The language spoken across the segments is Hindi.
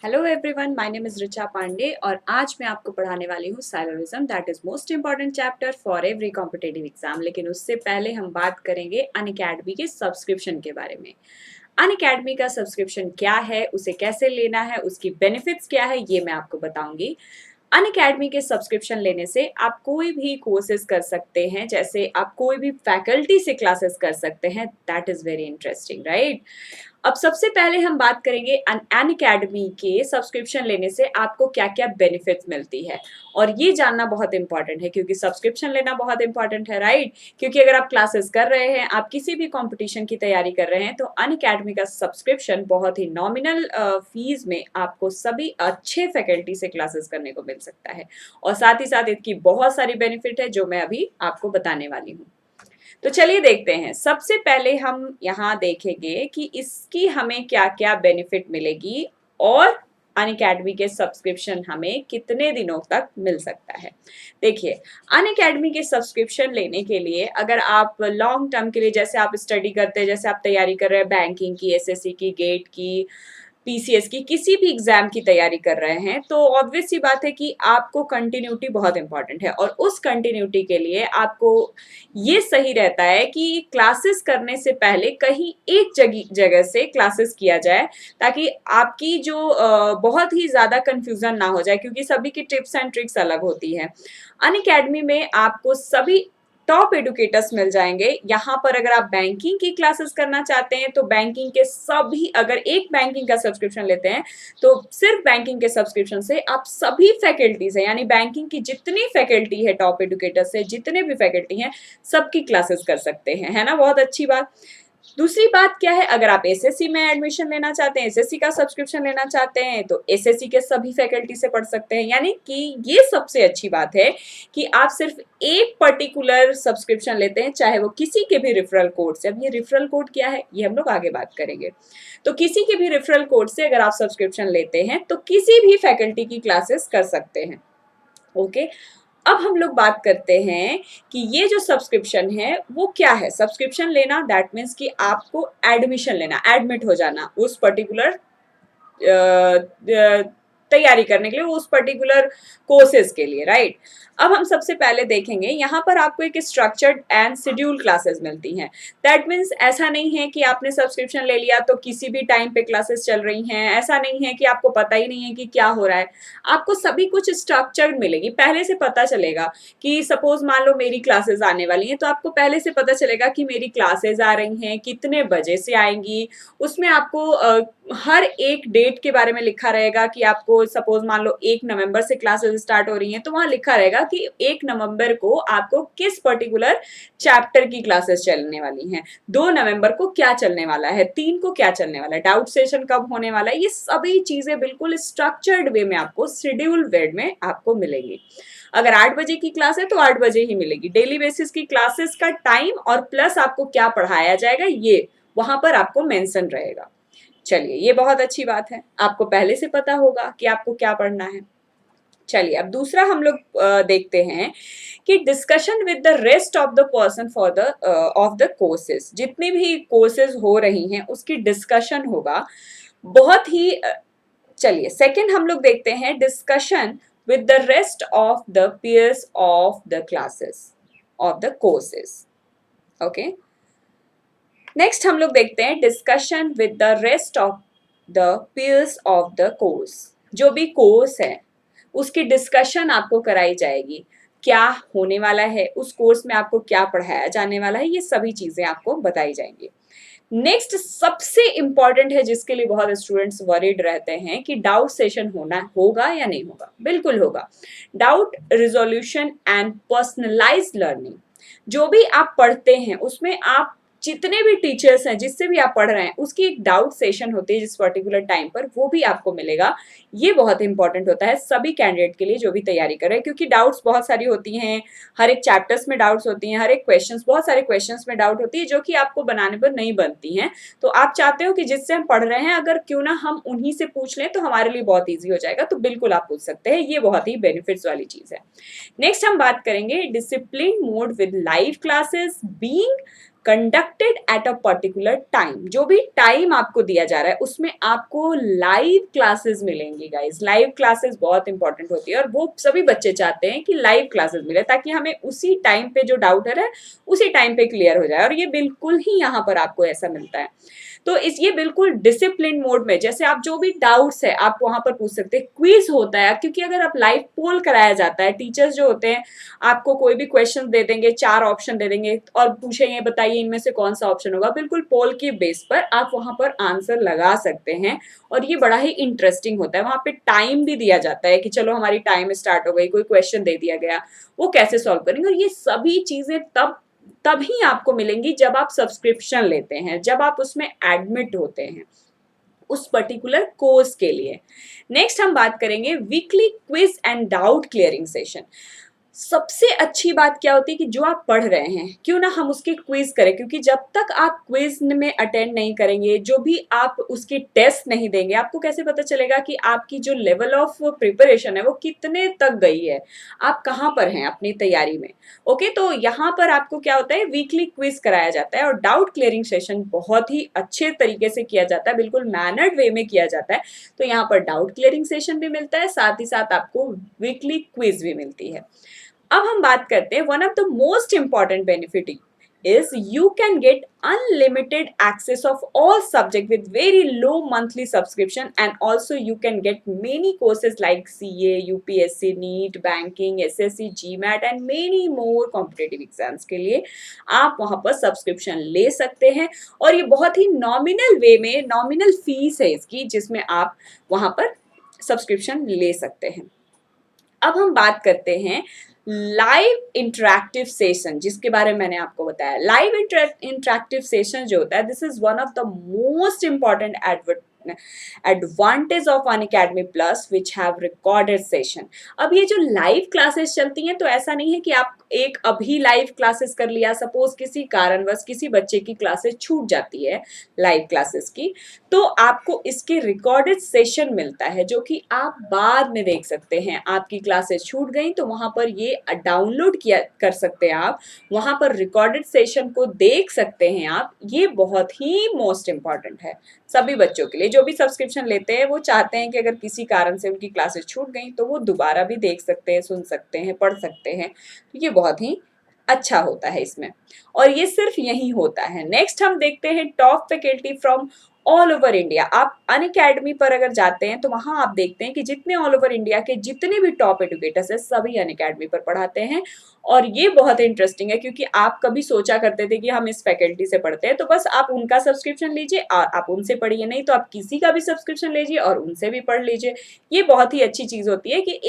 Hello everyone, my name is Richa Pandey और आज मैं आपको पढ़ाने वाली हूँ syllogism. That is most important chapter for every competitive exam. लेकिन उससे पहले हम बात करेंगे अनअकैडमी के सब्सक्रिप्शन के बारे में। अनअकैडमी का सब्सक्रिप्शन क्या है, उसे कैसे लेना है, उसकी बेनिफिट्स क्या है, ये मैं आपको बताऊंगी। अनअकैडमी के सब्सक्रिप्शन लेने से आप कोई भी कोर्सेज कर सकते हैं, जैसे आप कोई भी फैकल्टी से क्लासेस कर सकते हैं। That is very interesting, right. अब सबसे पहले हम बात करेंगे अनअकैडमी के सब्सक्रिप्शन लेने से आपको क्या क्या बेनिफिट्स मिलती है, और ये जानना बहुत इंपॉर्टेंट है क्योंकि सब्सक्रिप्शन लेना बहुत इंपॉर्टेंट है, राइट। क्योंकि अगर आप क्लासेस कर रहे हैं, आप किसी भी कंपटीशन की तैयारी कर रहे हैं, तो अनअकैडमी का सब्सक्रिप्शन बहुत ही नॉमिनल फीस में आपको सभी अच्छे फैकल्टी से क्लासेस करने को मिल सकता है। और साथ ही साथ इसकी बहुत सारी बेनिफिट है जो मैं अभी आपको बताने वाली हूँ। तो चलिए देखते हैं। सबसे पहले हम यहाँ देखेंगे कि इसकी हमें क्या क्या बेनिफिट मिलेगी और अनअकैडमी के सब्सक्रिप्शन हमें कितने दिनों तक मिल सकता है। देखिए, अनअकैडमी के सब्सक्रिप्शन लेने के लिए अगर आप लॉन्ग टर्म के लिए, जैसे आप स्टडी करते हैं, जैसे आप तैयारी कर रहे हैं बैंकिंग की, एसएससी की, गेट की, पीसीएस की, किसी भी एग्जाम की तैयारी कर रहे हैं, तो ऑब्वियस सी बात है कि आपको कंटिन्यूटी बहुत इंपॉर्टेंट है। और उस कंटिन्यूटी के लिए आपको ये सही रहता है कि क्लासेस करने से पहले कहीं एक जगह से क्लासेस किया जाए, ताकि आपकी जो बहुत ही ज्यादा कंफ्यूजन ना हो जाए, क्योंकि सभी की टिप्स एंड ट्रिक्स अलग होती है। अनअकैडमी में आपको सभी टॉप एडुकेटर्स मिल जाएंगे। यहाँ पर अगर आप बैंकिंग की क्लासेस करना चाहते हैं तो बैंकिंग के सभी, अगर एक बैंकिंग का सब्सक्रिप्शन लेते हैं तो सिर्फ बैंकिंग के सब्सक्रिप्शन से आप सभी फैकल्टी से, यानी बैंकिंग की जितनी फैकल्टी है, टॉप एडुकेटर से जितने भी फैकल्टी हैं, सबकी क्लासेस कर सकते हैं, है ना। बहुत अच्छी बात। दूसरी बात क्या है, अगर आप एसएससी में एडमिशन लेना चाहते हैं, एसएससी का सब्सक्रिप्शन लेना चाहते हैं, तो एसएससी के सभी फैकल्टी से पढ़ सकते हैं। यानी कि ये सबसे अच्छी बात है कि आप सिर्फ एक पर्टिकुलर सब्सक्रिप्शन लेते हैं, चाहे वो किसी के भी रेफरल कोड से। अब ये रेफरल कोड क्या है, ये हम लोग आगे बात करेंगे। तो किसी के भी रेफरल कोड से अगर आप सब्सक्रिप्शन लेते हैं तो किसी भी फैकल्टी की क्लासेस कर सकते हैं। ओके। अब हम लोग बात करते हैं कि ये जो सब्सक्रिप्शन है वो क्या है। सब्सक्रिप्शन लेना दैट मीन्स कि आपको एडमिशन लेना, एडमिट हो जाना उस पर्टिकुलर तैयारी करने के लिए, उस पर्टिकुलर कोर्सेज के लिए, राइट। अब हम सबसे पहले देखेंगे, यहाँ पर आपको एक स्ट्रक्चर्ड एंड शेड्यूल क्लासेस मिलती हैं। दैट मीन्स ऐसा नहीं है कि आपने सब्सक्रिप्शन ले लिया तो किसी भी टाइम पे क्लासेस चल रही हैं, ऐसा नहीं है कि आपको पता ही नहीं है कि क्या हो रहा है। आपको सभी कुछ स्ट्रक्चर्ड मिलेगी, पहले से पता चलेगा कि सपोज मान लो मेरी क्लासेस आने वाली हैं, तो आपको पहले से पता चलेगा कि मेरी क्लासेस आ रही हैं, कितने बजे से आएंगी। उसमें आपको हर एक डेट के बारे में लिखा रहेगा कि आपको सपोज मान लो 1 नवंबर से क्लासेस स्टार्ट हो रही हैं, तो वहां लिखा रहेगा कि 1 नवंबर को आपको किस पर्टिकुलर चैप्टर की क्लासेस चलने वाली हैं, 2 नवंबर को क्या चलने वाला है, 3 को क्या चलने वाला है, डाउट सेशन कब होने वाला है। ये सभी चीजें बिल्कुल स्ट्रक्चर्ड वे में आपको, शेड्यूल वे में आपको मिलेंगी। अगर 8 बजे की क्लास है तो 8 बजे ही मिलेगी। डेली बेसिस की क्लासेस का टाइम और प्लस आपको क्या पढ़ाया जाएगा, ये वहां पर आपको मेंशन रहेगा। चलिए, ये बहुत अच्छी बात है, आपको पहले से पता होगा कि आपको क्या पढ़ना है। चलिए, अब दूसरा हम लोग देखते हैं कि discussion with the rest of the person for the of the courses. जितनी भी कोर्सेज हो रही हैं उसकी डिस्कशन होगा, बहुत ही चलिए, सेकंड हम लोग देखते हैं discussion with the rest of the peers of the classes of the courses. Okay. Next हम लोग देखते हैं discussion with the rest of the peers of the course. जो भी कोर्स है उसकी डिस्कशन आपको कराई जाएगी, क्या होने वाला है उस कोर्स में, आपको क्या पढ़ाया जाने वाला है, ये सभी चीजें आपको बताई जाएंगी। नेक्स्ट सबसे इंपॉर्टेंट है, जिसके लिए बहुत स्टूडेंट्स वरीड रहते हैं कि डाउट सेशन होगा या नहीं होगा। बिल्कुल होगा। Doubt resolution and personalised learning, जो भी आप पढ़ते हैं उसमें आप जितने भी टीचर्स हैं, जिससे भी आप पढ़ रहे हैं, उसकी एक डाउट सेशन होती है जिस पर्टिकुलर टाइम पर, वो भी आपको मिलेगा। ये बहुत इंपॉर्टेंट होता है सभी कैंडिडेट के लिए जो भी तैयारी कर रहे हैं, क्योंकि डाउट्स बहुत सारी होती हैं, हर एक चैप्टर्स में डाउट्स होती हैं, हर एक क्वेश्चंस, बहुत सारे क्वेश्चंस में डाउट होती है जो कि आपको बनाने पर नहीं बनती हैं। तो आप चाहते हो कि जिससे हम पढ़ रहे हैं, अगर क्यों ना हम उन्हीं से पूछ लें तो हमारे लिए बहुत ईजी हो जाएगा, तो बिल्कुल आप पूछ सकते हैं। ये बहुत ही बेनिफिट्स वाली चीज है। नेक्स्ट हम बात करेंगे discipline mode with live classes being conducted at a particular time, जो भी टाइम आपको दिया जा रहा है उसमें आपको लाइव क्लासेस मिलेंगी गाइस। लाइव क्लासेस बहुत इंपॉर्टेंट होती है और वो सभी बच्चे चाहते हैं कि लाइव क्लासेस मिले ताकि हमें उसी टाइम पे जो डाउट है उसी टाइम पे क्लियर हो जाए, और ये बिल्कुल ही यहाँ पर आपको ऐसा मिलता है। तो इस ये बिल्कुल डिसिप्लिन मोड में, जैसे आप जो भी डाउट्स है आप वहां पर पूछ सकते हैं। क्विज होता है क्योंकि अगर आप लाइव पोल कराया जाता है, टीचर्स जो होते हैं आपको कोई भी क्वेश्चन दे देंगे, 4 ऑप्शन दे देंगे और पूछेंगे बताइए इनमें से कौन सा ऑप्शन होगा। बिल्कुल पोल के बेस पर आप वहां पर आंसर लगा सकते हैं और ये बड़ा ही इंटरेस्टिंग होता है। वहां पे टाइम भी दिया जाता है कि चलो हमारी टाइम स्टार्ट हो गई, कोई क्वेश्चन दे दिया गया, वो कैसे सॉल्व करेंगे। और ये सभी चीजें तभी आपको मिलेंगी जब आप सब्सक्रिप्शन लेते हैं, जब आप उसमें एडमिट होते हैं उस पर्टिकुलर कोर्स के लिए। नेक्स्ट हम बात करेंगे weekly quiz and doubt clearing session. सबसे अच्छी बात क्या होती है कि जो आप पढ़ रहे हैं क्यों ना हम उसके क्विज करें, क्योंकि जब तक आप क्विज में अटेंड नहीं करेंगे, जो भी आप उसकी टेस्ट नहीं देंगे, आपको कैसे पता चलेगा कि आपकी जो लेवल ऑफ प्रिपरेशन है वो कितने तक गई है, आप कहाँ पर हैं अपनी तैयारी में। ओके, तो यहाँ पर आपको क्या होता है, वीकली क्विज कराया जाता है और डाउट क्लियरिंग सेशन बहुत ही अच्छे तरीके से किया जाता है, बिल्कुल मैनर्ड वे में किया जाता है। तो यहाँ पर डाउट क्लियरिंग सेशन भी मिलता है, साथ ही साथ आपको वीकली क्विज भी मिलती है। अब हम बात करते हैं one of the most important benefit is you can get unlimited access of all subject with very low monthly subscription, and also you can get many courses like CA, UPSC, NEET, banking, SSC, GMAT and many more competitive exams के लिए आप वहां पर सब्सक्रिप्शन ले सकते हैं। और ये बहुत ही नॉमिनल वे में, नॉमिनल फीस है इसकी, जिसमें आप वहां पर सब्सक्रिप्शन ले सकते हैं। अब हम बात करते हैं लाइव इंटरेक्टिव सेशन, जिसके बारे में मैंने आपको बताया। लाइव इंटरेक्टिव सेशन जो होता है, this is one of the most important advantage of Unacademy plus which have recorded session. अब ये जो लाइव क्लासेस चलती हैं, तो ऐसा नहीं है कि आप एक अभी लाइव क्लासेस कर लिया, सपोज किसी कारणवश किसी बच्चे की क्लासेस छूट जाती है लाइव क्लासेस की, तो आपको इसके रिकॉर्डेड सेशन मिलता है जो कि आप बाद में देख सकते हैं। आपकी क्लासेस छूट गई तो वहां पर ये डाउनलोड किया कर सकते हैं, आप वहां पर रिकॉर्डेड सेशन को देख सकते हैं आप। ये बहुत ही मोस्ट इंपॉर्टेंट है सभी बच्चों के लिए। जो भी सब्सक्रिप्शन लेते हैं वो चाहते हैं कि अगर किसी कारण से उनकी क्लासेस छूट गई तो वो दोबारा भी देख सकते हैं, सुन सकते हैं, पढ़ सकते हैं। तो ये बहुत ही अच्छा होता है इसमें, और ये सिर्फ यही होता है। नेक्स्ट हम देखते हैं top faculty from all over India. आप अनअकैडमी पर अगर जाते हैं तो वहां आप देखते हैं कि जितने ऑल ओवर इंडिया के जितने भी टॉप एजुकेटर्स हैं सभी अनअकैडमी पर पढ़ाते हैं। और ये बहुत इंटरेस्टिंग है क्योंकि आप कभी सोचा करते थे कि हम इस फैकल्टी से पढ़ते हैं तो बस आप उनका सब्सक्रिप्शन लीजिए और आप उनसे पढ़िए, नहीं तो आप किसी का भी सब्सक्रिप्शन लीजिए और उनसे भी पढ़ लीजिए। ये बहुत ही अच्छी चीज होती है कि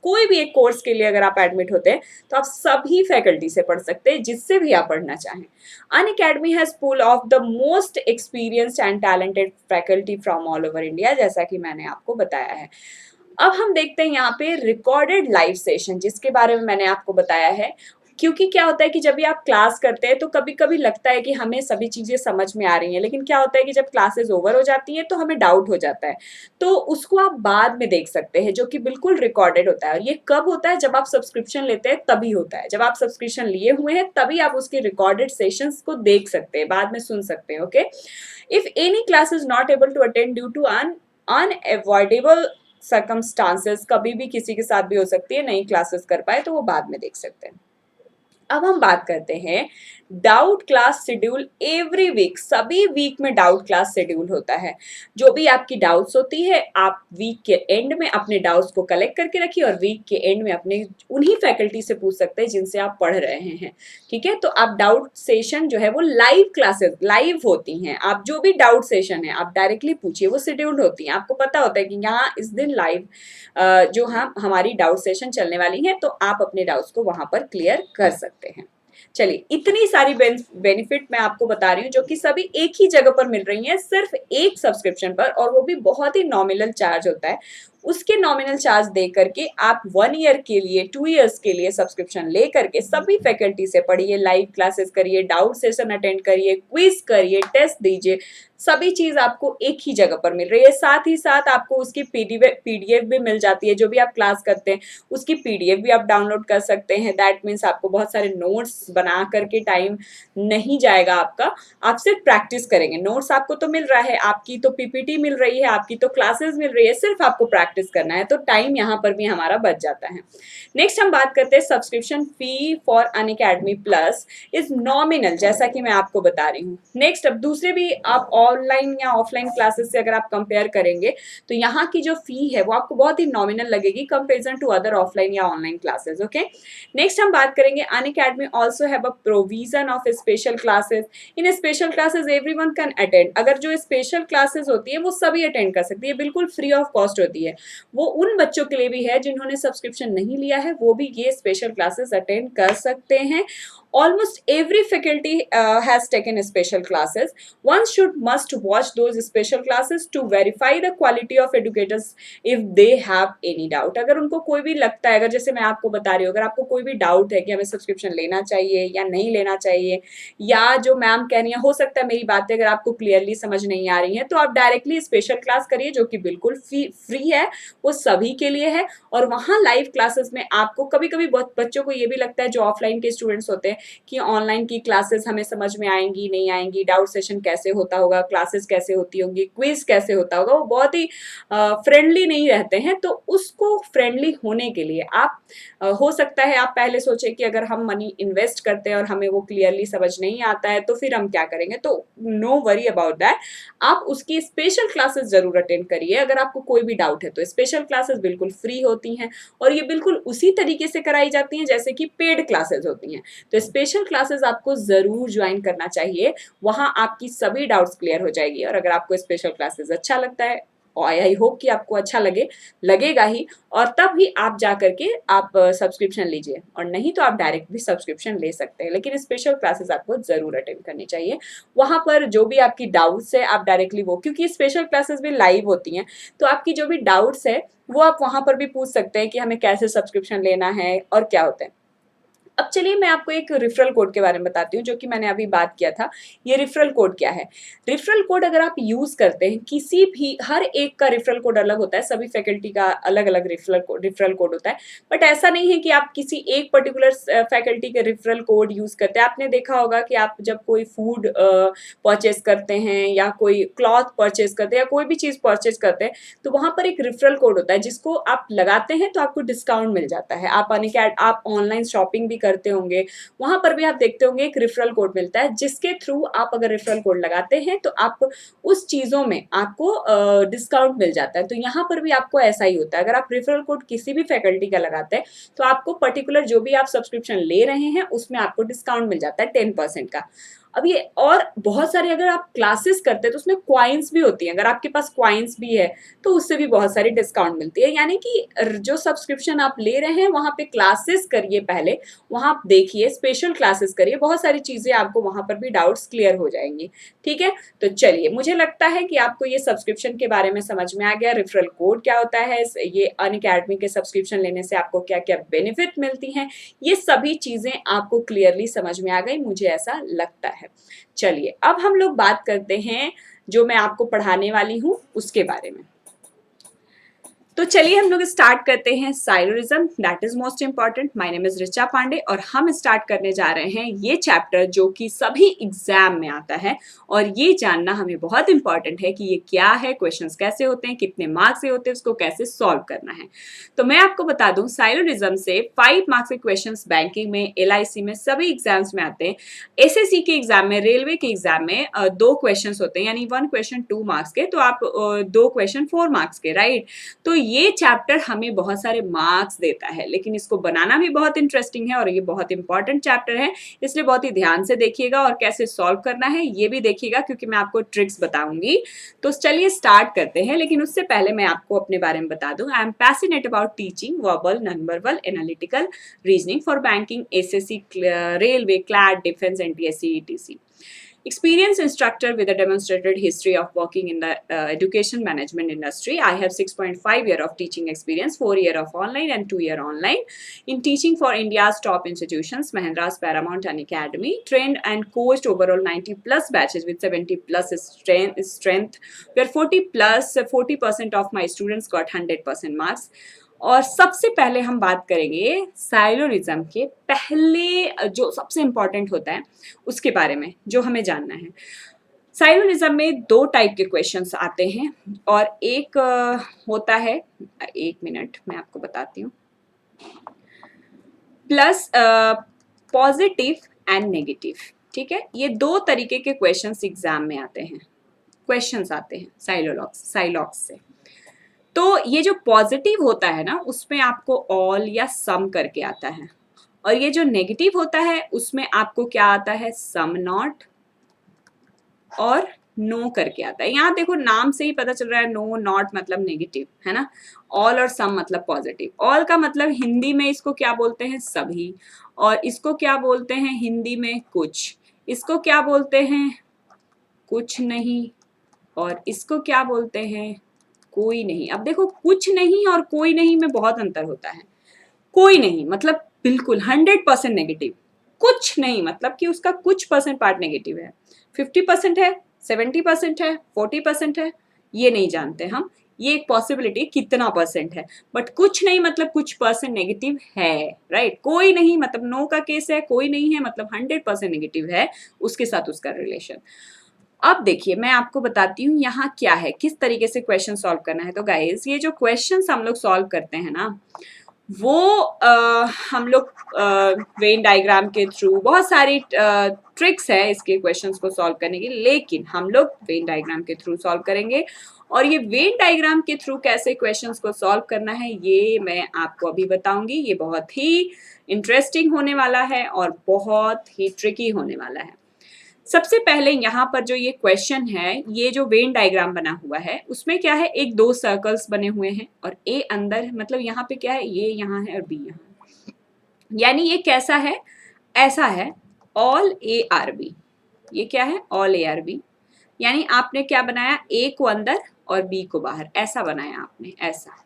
कोई भी एक कोर्स के लिए अगर आप एडमिट होते हैं तो आप सभी फैकल्टी से पढ़ सकते हैं, जिससे भी आप पढ़ना चाहें। Unacademy has pool of the most experienced and talented faculty from all over India, जैसा कि मैंने आपको बताया है। अब हम देखते हैं यहाँ पे रिकॉर्डेड लाइव सेशन, जिसके बारे में मैंने आपको बताया है। क्योंकि क्या होता है कि जब भी आप क्लास करते हैं तो कभी कभी लगता है कि हमें सभी चीजें समझ में आ रही हैं, लेकिन क्या होता है कि जब क्लासेस ओवर हो जाती हैं तो हमें डाउट हो जाता है, तो उसको आप बाद में देख सकते हैं, जो कि बिल्कुल रिकॉर्डेड होता है। और ये कब होता है, जब आप सब्सक्रिप्शन लेते हैं तभी होता है। जब आप सब्सक्रिप्शन लिए हुए हैं तभी आप उसके रिकॉर्डेड सेशंस को देख सकते हैं, बाद में सुन सकते हैं। Okay, if any class is not able to attend due to unavoidable circumstances, कभी भी किसी के साथ भी हो सकती है, नई क्लासेस कर पाए तो वो बाद में देख सकते हैं। अब हम बात करते हैं doubt class schedule every week. सभी वीक में डाउट क्लास शेड्यूल होता है। जो भी आपकी डाउट्स होती है आप वीक के एंड में अपने डाउट्स को कलेक्ट करके रखिए और वीक के एंड में अपने उन्हीं फैकल्टी से पूछ सकते हैं जिनसे आप पढ़ रहे हैं। ठीक है, तो आप डाउट सेशन जो है वो लाइव क्लासेस लाइव होती हैं। आप जो भी डाउट सेशन है आप डायरेक्टली पूछिए, वो शेड्यूल्ड होती हैं। आपको पता होता है कि यहाँ इस दिन लाइव जो हमारी डाउट सेशन चलने वाली है, तो आप अपने डाउट्स को वहां पर क्लियर कर सकते हैं। चलिए, इतनी सारी बेनिफिट मैं आपको बता रही हूँ जो कि सभी एक ही जगह पर मिल रही हैं, सिर्फ एक सब्सक्रिप्शन पर, और वो भी बहुत ही नॉमिनल चार्ज होता है। उसके नॉमिनल चार्ज दे करके आप 1 ईयर के लिए 2 ईयर्स के लिए सब्सक्रिप्शन ले करके सभी फैकल्टी से पढ़िए, लाइव क्लासेस करिए, डाउट सेशन अटेंड करिए, क्विज करिए, टेस्ट दीजिए, सभी चीज आपको एक ही जगह पर मिल रही है। साथ ही साथ आपको उसकी पीडीएफ भी मिल जाती है, जो भी आप क्लास करते हैं उसकी पीडीएफ भी आप डाउनलोड कर सकते हैं। दैट मीन्स आपको बहुत सारे नोट्स बना करके टाइम नहीं जाएगा आपका, आप सिर्फ प्रैक्टिस करेंगे। नोट्स आपको तो मिल रहा है, आपकी तो पीपीटी मिल रही है, आपकी तो क्लासेस मिल रही है, सिर्फ आपको प्रैक्टिस करना है, तो टाइम यहाँ पर भी हमारा बच जाता है। नेक्स्ट हम बात करते हैं subscription fee for Unacademy plus is nominal, जैसा कि मैं आपको बता रही हूँ। नेक्स्ट अब दूसरे भी आप ऑनलाइन या ऑफलाइन क्लासेस से अगर आप कंपेयर करेंगे तो यहाँ की जो फी है वो आपको बहुत ही नॉमिनल लगेगी कंपेरिजन टू अदर ऑफलाइन या ऑनलाइन क्लासेस। ओके, नेक्स्ट हम बात करेंगे Unacademy also have a provision of special classes. In special classes everyone can attend. अगर जो स्पेशल क्लासेस होती है वो सभी अटेंड कर सकती है, बिल्कुल फ्री ऑफ कॉस्ट होती है। वो उन बच्चों के लिए भी है जिन्होंने सब्सक्रिप्शन नहीं लिया है, वो भी ये स्पेशल क्लासेस अटेंड कर सकते हैं। Almost every faculty has taken special classes. One should must watch those special classes to verify the quality of educators if they have any doubt. अगर उनको कोई भी लगता है, अगर जैसे मैं आपको बता रही हूँ, अगर आपको कोई भी डाउट है कि हमें सब्सक्रिप्शन लेना चाहिए या नहीं लेना चाहिए, या जो मैम कह रही है, हो सकता है मेरी बातें अगर आपको क्लियरली समझ नहीं आ रही हैं, तो आप डायरेक्टली स्पेशल क्लास करिए जो कि बिल्कुल फ्री है, वो सभी के लिए है। और वहाँ लाइव क्लासेस में आपको कभी कभी बहुत बच्चों को ये भी लगता है, जो ऑफलाइन के स्टूडेंट्स होते हैं, कि ऑनलाइन की क्लासेस हमें समझ में आएंगी नहीं आएंगी, डाउट सेशन कैसे होता होगा, क्लासेस कैसे होती होंगी, क्विज कैसे होता होगा, वो बहुत ही फ्रेंडली नहीं रहते हैं। तो उसको फ्रेंडली होने के लिए आप हो सकता है आप पहले सोचे कि अगर हम मनी इन्वेस्ट करते हैं और हमें वो क्लियरली समझ नहीं आता है तो फिर हम क्या करेंगे, तो नो वरी अबाउट दैट, आप उसकी स्पेशल क्लासेस जरूर अटेंड करिए। अगर आपको कोई भी डाउट है तो स्पेशल क्लासेस बिल्कुल फ्री होती हैं और ये बिल्कुल उसी तरीके से कराई जाती हैं जैसे कि पेड क्लासेस होती हैं। तो स्पेशल क्लासेस आपको जरूर ज्वाइन करना चाहिए, वहां आपकी सभी डाउट्स क्लियर हो जाएगी। और अगर आपको स्पेशल क्लासेस अच्छा लगता है, और आई होप कि आपको अच्छा लगेगा ही, और तब ही आप जा करके आप सब्सक्रिप्शन लीजिए, और नहीं तो आप डायरेक्ट भी सब्सक्रिप्शन ले सकते हैं। लेकिन स्पेशल क्लासेस आपको जरूर अटेंड करनी चाहिए, वहां पर जो भी आपकी डाउट्स है आप डायरेक्टली वो, क्योंकि स्पेशल क्लासेस भी लाइव होती हैं, तो आपकी जो भी डाउट्स है वो आप वहां पर भी पूछ सकते हैं कि हमें कैसे सब्सक्रिप्शन लेना है और क्या होता है। अब चलिए मैं आपको एक रेफरल कोड के बारे में बताती हूँ, जो कि मैंने अभी बात किया था। ये रेफरल कोड क्या है? रेफरल कोड अगर आप यूज करते हैं किसी भी, हर एक का रेफरल कोड अलग होता है, सभी फैकल्टी का अलग अलग रेफरल कोड होता है, बट ऐसा नहीं है कि आप किसी एक पर्टिकुलर फैकल्टी के रेफरल कोड यूज करते हैं। आपने देखा होगा कि आप जब कोई फूड परचेज करते हैं या कोई क्लॉथ परचेज करते हैं या कोई भी चीज परचेज करते हैं, तो वहां पर एक रेफरल कोड होता है जिसको आप लगाते हैं तो आपको डिस्काउंट मिल जाता है। आप ऑनलाइन शॉपिंग भी करते होंगे, वहां पर भी आप देखते होंगे एक रेफरल कोड मिलता है, जिसके थ्रू आप अगर रेफरल कोड लगाते हैं तो आप उस चीजों में आपको डिस्काउंट मिल जाता है। तो यहाँ पर भी आपको ऐसा ही होता है, अगर आप रेफरल कोड किसी भी फैकल्टी का लगाते हैं तो आपको पर्टिकुलर जो भी आप सब्सक्रिप्शन ले रहे हैं उसमें आपको डिस्काउंट मिल जाता है 10% का। अब ये और बहुत सारे अगर आप क्लासेस करते हैं तो उसमें क्वाइंस भी होती हैं, अगर आपके पास क्वाइंस भी है तो उससे भी बहुत सारी डिस्काउंट मिलती है। यानी कि जो सब्सक्रिप्शन आप ले रहे हैं वहां पे क्लासेस करिए, पहले वहां देखिए, स्पेशल क्लासेस करिए, बहुत सारी चीजें आपको वहां पर भी डाउट्स क्लियर हो जाएंगी। ठीक है, तो चलिए, मुझे लगता है कि आपको ये सब्सक्रिप्शन के बारे में समझ में आ गया, रेफरल कोड क्या होता है, ये अनअकैडमी के सब्सक्रिप्शन लेने से आपको क्या क्या बेनिफिट मिलती हैं, ये सभी चीजें आपको क्लियरली समझ में आ गई, मुझे ऐसा लगता है। चलिए अब हम लोग बात करते हैं जो मैं आपको पढ़ाने वाली हूं उसके बारे में। तो चलिए हम लोग स्टार्ट करते हैं syllogism, that is most important. My name is Richa Pandey और हम स्टार्ट करने जा रहे हैं ये चैप्टर जो कि सभी एग्जाम में आता है, और ये जानना हमें बहुत इंपॉर्टेंट है कि ये क्या है, क्वेश्चंस कैसे होते हैं, कितने मार्क्स से होते हैं, उसको कैसे सॉल्व करना है। तो मैं आपको बता दूं, साइलोरिज्म से 5 मार्क्स के क्वेश्चंस बैंकिंग में, LIC में, सभी एग्जाम्स में आते हैं। SSC के एग्जाम में, रेलवे के एग्जाम में 2 क्वेश्चन होते हैं, यानी 1 क्वेश्चन 2 मार्क्स के, तो आप 2 क्वेश्चन 4 मार्क्स के, राइट। तो ये चैप्टर हमें बहुत सारे मार्क्स देता है, लेकिन इसको बनाना भी बहुत इंटरेस्टिंग है और ये बहुत इंपॉर्टेंट चैप्टर है, इसलिए बहुत ही ध्यान से देखिएगा और कैसे सॉल्व करना है ये भी देखिएगा, क्योंकि मैं आपको ट्रिक्स बताऊंगी। तो चलिए स्टार्ट करते हैं, लेकिन उससे पहले मैं आपको अपने बारे में बता दूं। I am passionate about teaching verbal, non verbal, analytical, reasoning for banking, SSC, railway, CLAT, defence, NTSC, ETC। Experienced instructor with a demonstrated history of working in the education management industry. I have 6.5 year of teaching experience, 4 year of online and 2 year online in teaching for India's top institutions, Mahendra's Paramount and Academy. Trained and coached overall 90 plus batches with 70 plus strength where 40% of my students got 100% marks. और सबसे पहले हम बात करेंगे साइलोरिज्म के पहले जो सबसे इम्पॉर्टेंट होता है उसके बारे में जो हमें जानना है। साइलोरिज्म में 2 टाइप के क्वेश्चंस आते हैं और एक होता है, 1 मिनट मैं आपको बताती हूँ, प्लस पॉजिटिव एंड नेगेटिव। ठीक है, ये 2 तरीके के क्वेश्चंस एग्जाम में आते हैं, क्वेश्चंस आते हैं साइलॉक्स से। तो ये जो पॉजिटिव होता है ना उसमें आपको ऑल या सम करके आता है, और ये जो नेगेटिव होता है उसमें आपको क्या आता है, सम नॉट और नो करके आता है। यहाँ देखो नाम से ही पता चल रहा है, नो नॉट मतलब नेगेटिव है ना, ऑल और सम मतलब पॉजिटिव। ऑल का मतलब हिंदी में इसको क्या बोलते हैं, सभी, और इसको क्या बोलते हैं हिंदी में, कुछ। इसको क्या बोलते हैं, कुछ नहीं, और इसको क्या बोलते हैं, कोई नहीं। अब देखो कुछ नहीं और कोई नहीं में बहुत अंतर होता है। कोई नहीं मतलब बिल्कुल 100% नेगेटिव, कुछ नहीं मतलब कि उसका कुछ परसेंट पार्ट नेगेटिव है, 50% है, 70% है, 40% है, ये नहीं जानते हम, ये एक पॉसिबिलिटी कितना परसेंट है। बट कुछ नहीं मतलब कुछ परसेंट नेगेटिव है, राइट। कोई नहीं मतलब नो का केस है, कोई नहीं है मतलब 100% नेगेटिव है, उसके साथ उसका रिलेशन। अब देखिए मैं आपको बताती हूँ यहाँ क्या है, किस तरीके से क्वेश्चन सॉल्व करना है। तो गाइस ये जो क्वेश्चंस हम लोग सॉल्व करते हैं ना वो हम लोग वेन डायग्राम के थ्रू, बहुत सारी ट्रिक्स है इसके क्वेश्चंस को सॉल्व करने की, लेकिन हम लोग वेन डायग्राम के थ्रू सॉल्व करेंगे। और ये वेन डायग्राम के थ्रू कैसे क्वेश्चंस को सॉल्व करना है ये मैं आपको अभी बताऊंगी। ये बहुत ही इंटरेस्टिंग होने वाला है और बहुत ही ट्रिकी होने वाला है। सबसे पहले यहाँ पर जो ये क्वेश्चन है, ये जो वेन डायग्राम बना हुआ है उसमें क्या है, एक 2 सर्कल्स बने हुए हैं और ए अंदर, मतलब यहाँ पे क्या है, ये यहाँ है और बी यहाँ है। यानी ये कैसा है, ऐसा है, ऑल ए आर बी। ये क्या है, ऑल ए आर बी। यानी आपने क्या बनाया, ए को अंदर और बी को बाहर, ऐसा बनाया आपने, ऐसा।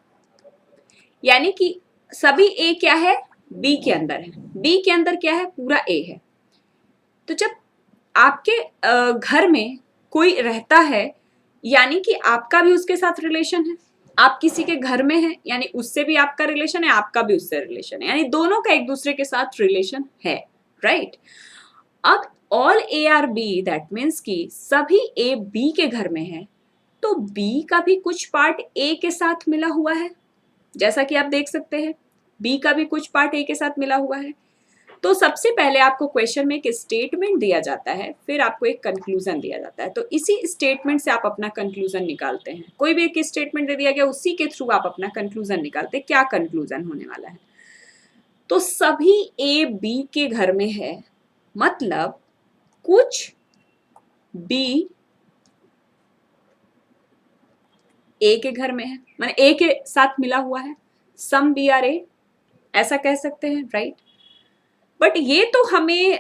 यानी कि सभी ए क्या है, बी के अंदर है, बी के अंदर क्या है, पूरा ए है। तो जब आपके घर में कोई रहता है यानी कि आपका भी उसके साथ रिलेशन है, आप किसी के घर में हैं यानी उससे भी आपका रिलेशन है, आपका भी उससे रिलेशन है, यानी दोनों का एक दूसरे के साथ रिलेशन है, राइट। अब all A are B that means कि सभी ए बी के घर में है, तो बी का भी कुछ पार्ट ए के साथ मिला हुआ है, जैसा कि आप देख सकते हैं बी का भी कुछ पार्ट ए के साथ मिला हुआ है। तो सबसे पहले आपको क्वेश्चन में एक स्टेटमेंट दिया जाता है, फिर आपको एक कंक्लूजन दिया जाता है। तो इसी स्टेटमेंट से आप अपना कंक्लूजन निकालते हैं। कोई भी एक स्टेटमेंट दे दिया गया, उसी के थ्रू आप अपना कंक्लूजन निकालते हैं, क्या कंक्लूजन होने वाला है। तो सभी ए बी के घर में है मतलब कुछ बी ए के घर में है, माने ए के साथ मिला हुआ है, सम बी आर ए, ऐसा कह सकते हैं, राइट। बट ये तो हमें